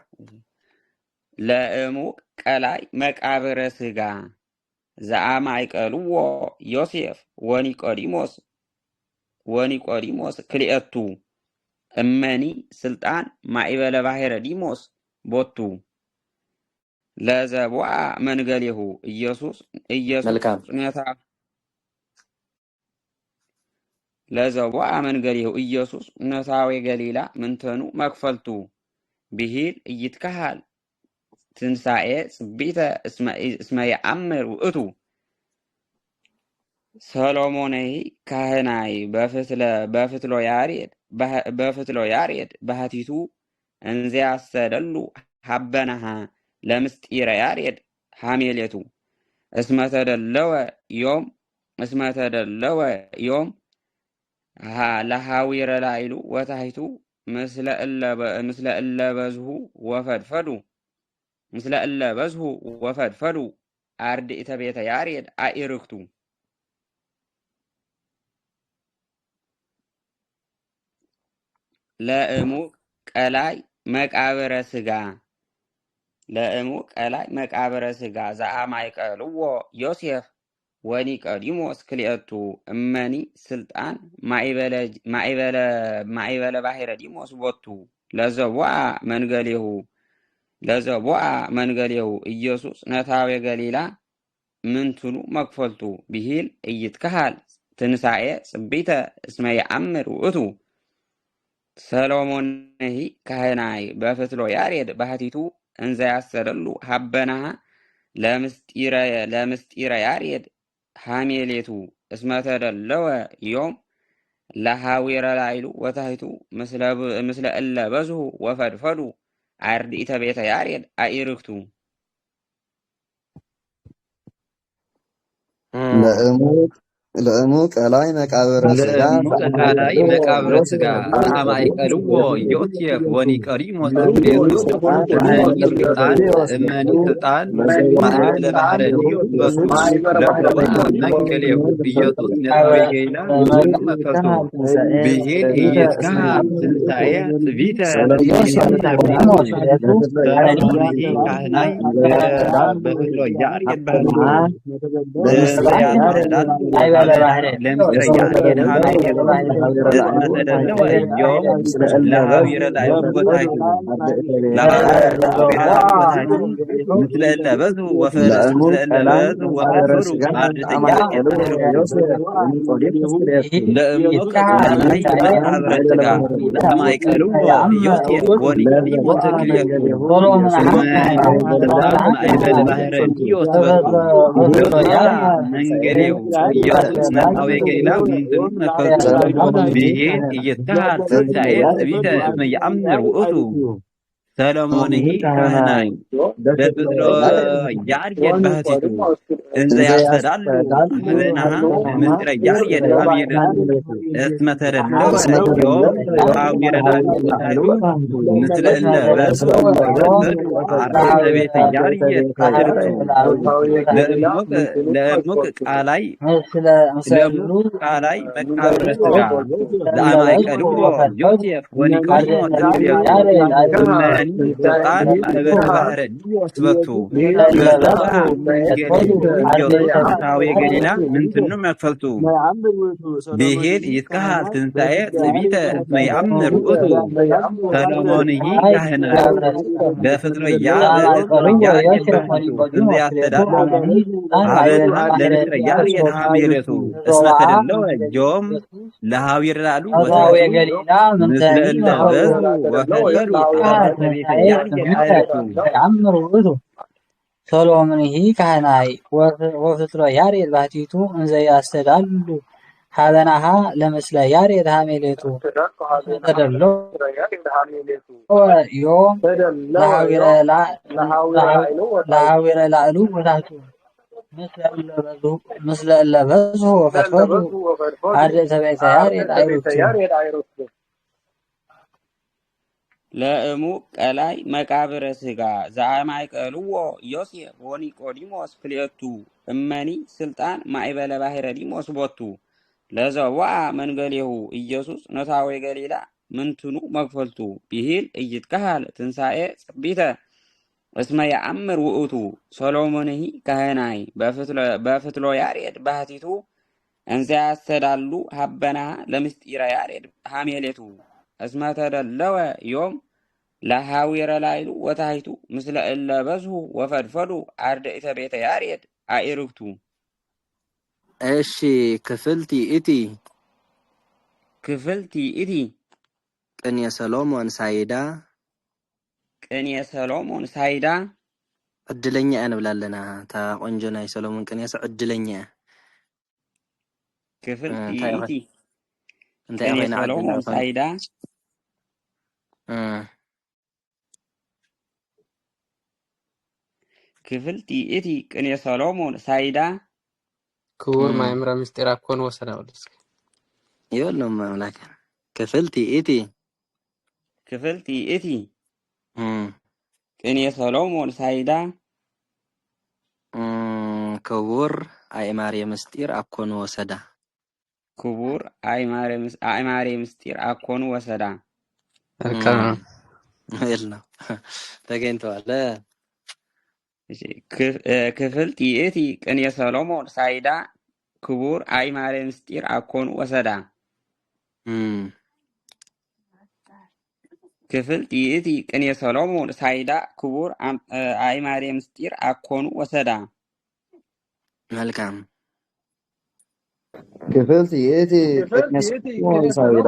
ለእሙቅ ቀላይ መቃብረ ስጋ ዘአማይቀልዎ ዮሴፍ ወኒቆዲሞስ ክልኤቱ እመኒ ስልጣን ማይበለ ባሕረ ዲሞስ ቦቱ ለዘቦአ መንገሌሁ ኢየሱስ ለዘቦአ መንገሌሁ ኢየሱስ ነታዊ ገሊላ ምንተኑ መክፈልቱ ብሂል ኢይትከሃል ትንሣኤ ጽቢተ እስመ የአምር ውእቱ ሰሎሞነይ ካህናይ በፍትሎ ያሬድ ባህቲቱ እንዘያሰደሉ ሀበናሃ ለምስጢረ ያሬድ ሐሜሌቱ እስመተደለወ ዮም ለሃዊረ ላይሉ ወታሂቱ ምስለ እለ በዝሁ ወፈድፈዱ አርድእተ ቤተ ያሬድ አኢርክቱ ለእሙቅ ቀላይ መቃብረ ስጋ ዘአማይቀልዎ ዮሴፍ ወኒቆዲሞስ ክልኤቱ እመኒ ስልጣን ማይበለ ባሕረ ዲሞስ ቦቱ ለዘቦአ መንገሌሁ ኢየሱስ ነታዌ ገሊላ ምንትኑ መክፈልቱ ብሂል ኢይትከሃል ትንሣኤ ጽቢተ እስመ የአምር ውእቱ ሰሎሞንሂ ካህናይ በፍትሎ ያሬድ ባህቲቱ እንዘያሰደሉ ሀበናሃ ለምስጢረ ያሬድ ሐሜሌቱ እስመተደለወ ዮም ለሃዊረ ላይሉ ወታሂቱ ምስለ እለ በዝሁ ወፈድፈዱ አርድእተ ቤተ ያሬድ አኢርክቱ ለእሙቅ ቀላይ መቃብረ ስጋ ዘአማይቀልዎ ዮሴፍ ወኒቆዲሞስ ክልኤቱ እመኒ ስልጣን ማእበለ ባሕረ ዲሞስ ቦቱ ለዘቦአ መንገሌሁ ኢየሱስ ነታዌ ገሊላ ምንትኑ መክፈልቱ ብሂል ኢይትከሃል ትንሣኤ ጽቢተ ሰሎሞንሂ ካህናይ በፍትሎ ያሬድ ባህቲቱ ለምስጢረ ያሬድ ሐሜሌቱ እስመተደለወ ዮም ለሃዊረ ላይሉ ወታሂቱ ምስለ እለ በዝሁ ወፈድፈዱ አርድእተ ያሬድ ለእሙቅ ቀላይ መቃብረ ስጋ ዘአማይቀልዎ ዮሴፍ ወኒቆዲሞስ ክልኤቱ ማእበለ ባሕረ ዲሞስ ቦቱ ለዘቦአ መንገሌሁ ኢየሱስ ነታዌ ገሊላ ምንትኑ መክፈልቱ ብሂል ኢይትከሃል ትንሣኤ ጽቢተ እስመ የአምር ውእቱ ሰሎሞንሂ ካህናይ በፍትሎ ያሬድ ባህቲቱ እንዘያሰዳሉ ሀበናሃ ለምስጢረ ያሬድ ሐሜሌቱ እስመተደለወ ዮም ለሃዊረ ላይሉ ወታሂቱ ምስለ እለ በዝሁ ወፈድፈዱ አርድእተ ቤተ ያሬድ አኢርክቱ ለእሙቅ ቀላይ መቃብረ ስጋ ዘአማይቀልዎ ዮሴፍ ወኒቆዲሞስ ክልኤቱ እመኒ ስልጣን ማእበለ ባሕረ ዲሞስ ቦቱ ለዘቦአ መንገሌሁ ኢየሱስ ነታዌ ገሊላ ምንትኑ መክፈልቱ ብሂል ኢይትከሃል ትንሣኤ ጽቢተ እስመ የአምር ውእቱ ሰሎሞንሂ ካህናይ በፍትሎ ያሬድ ባህቲቱ እንዘያሰዳሉ ሀበናሃ ለምስጢረ ያሬድ ሐሜሌቱ እስመተደለወ ዮም ለሃዊረ ላይሉ ወታሂቱ ምስለ እለ በዝሁ ወፈድፈዱ አርድእተ ቤተ ያሬድ አኢርክቱ ሰሎሞንሂ ካህናይ ወፍትሎ ያሬድ ባህቲቱ እንዘያሰዳሉ ሀበናሃ ለምስለ ያሬድ ሐሜሌቱ እስመተደለወ ዮም ለሃዊረ ላይሉ ወታሂቱ ምስለ እለ በዝሁ ወፈድፈዱ አርድእተ ቤተ ያሬድ አኢርክቱ ለእሙቅ ቀላይ መቃብረ ስጋ ዘአማይቀልዎ ዮሴፍ ወኒቆዲሞስ ክልኤቱ እመኒ ስልጣን ማእበለ ባሕረ ዲሞስ ቦቱ ለዘቦአ መንገሌሁ ኢየሱስ ነታዌ ገሊላ ምንትኑ መክፈልቱ ብሂል ኢይትከሃል ትንሣኤ ጽቢተ እስመ የአምር ውእቱ ሰሎሞንሂ ካህናይ በፍትሎ ያሬድ ባህቲቱ እንዘያሰዳሉ ሀበናሃ ለምስጢረ ያሬድ ሐሜሌቱ እስመተደለወ ዮም ለሃዊረ ላይሉ ወታሂቱ ምስለ እለ በዝሁ ወፈድፈዱ አርድእተ ቤተ ያሬድ አኢርክቱ እሺ ክፍልቲ እቲ ክፍልቲ እቲ ቅኔ ሰሎሞን ሳይዳ ቅኔ ሰሎሞን ሳይዳ ዕድለኛ እንብላለና ታ ቆንጆ ናይ ሰሎሞን ቅኔስ ዕድለኛ ክፍልቲ እንታይ እቲ እንታይ ቅኔ ኮይና ሰሎሞን ዓድና ሳይዳ ክፍልቲ እቲ ቅኔ ሰሎሞን ሳይዳ ክቡር ማእምረ ምስጢር አኮን ወሰዳ ወልስከ ይወሎም አምላክ ክፍልቲ እቲ ቅኔ ሰሎሞን ሳይዳ ክቡር አእማሬ ምስጢር አኮን ወሰዳ ክቡር አእማሬ ምስጢር አኮን ወሰዳ የለም ተገኝተዋል። ክፍልቲ እቲ ቅኔ ሰሎሞን ሳይዳ ክቡር አእማሬ ምስጢር አኮን ወሰዳ ክፍልቲ እቲ ቅኔ ሰሎሞን ሳይዳ ክቡር አእማሬ ምስጢር አኮኑ ወሰዳ መልካም ክፍልቲ እቲ ቅኔ ሰሎሞን ሳይዳ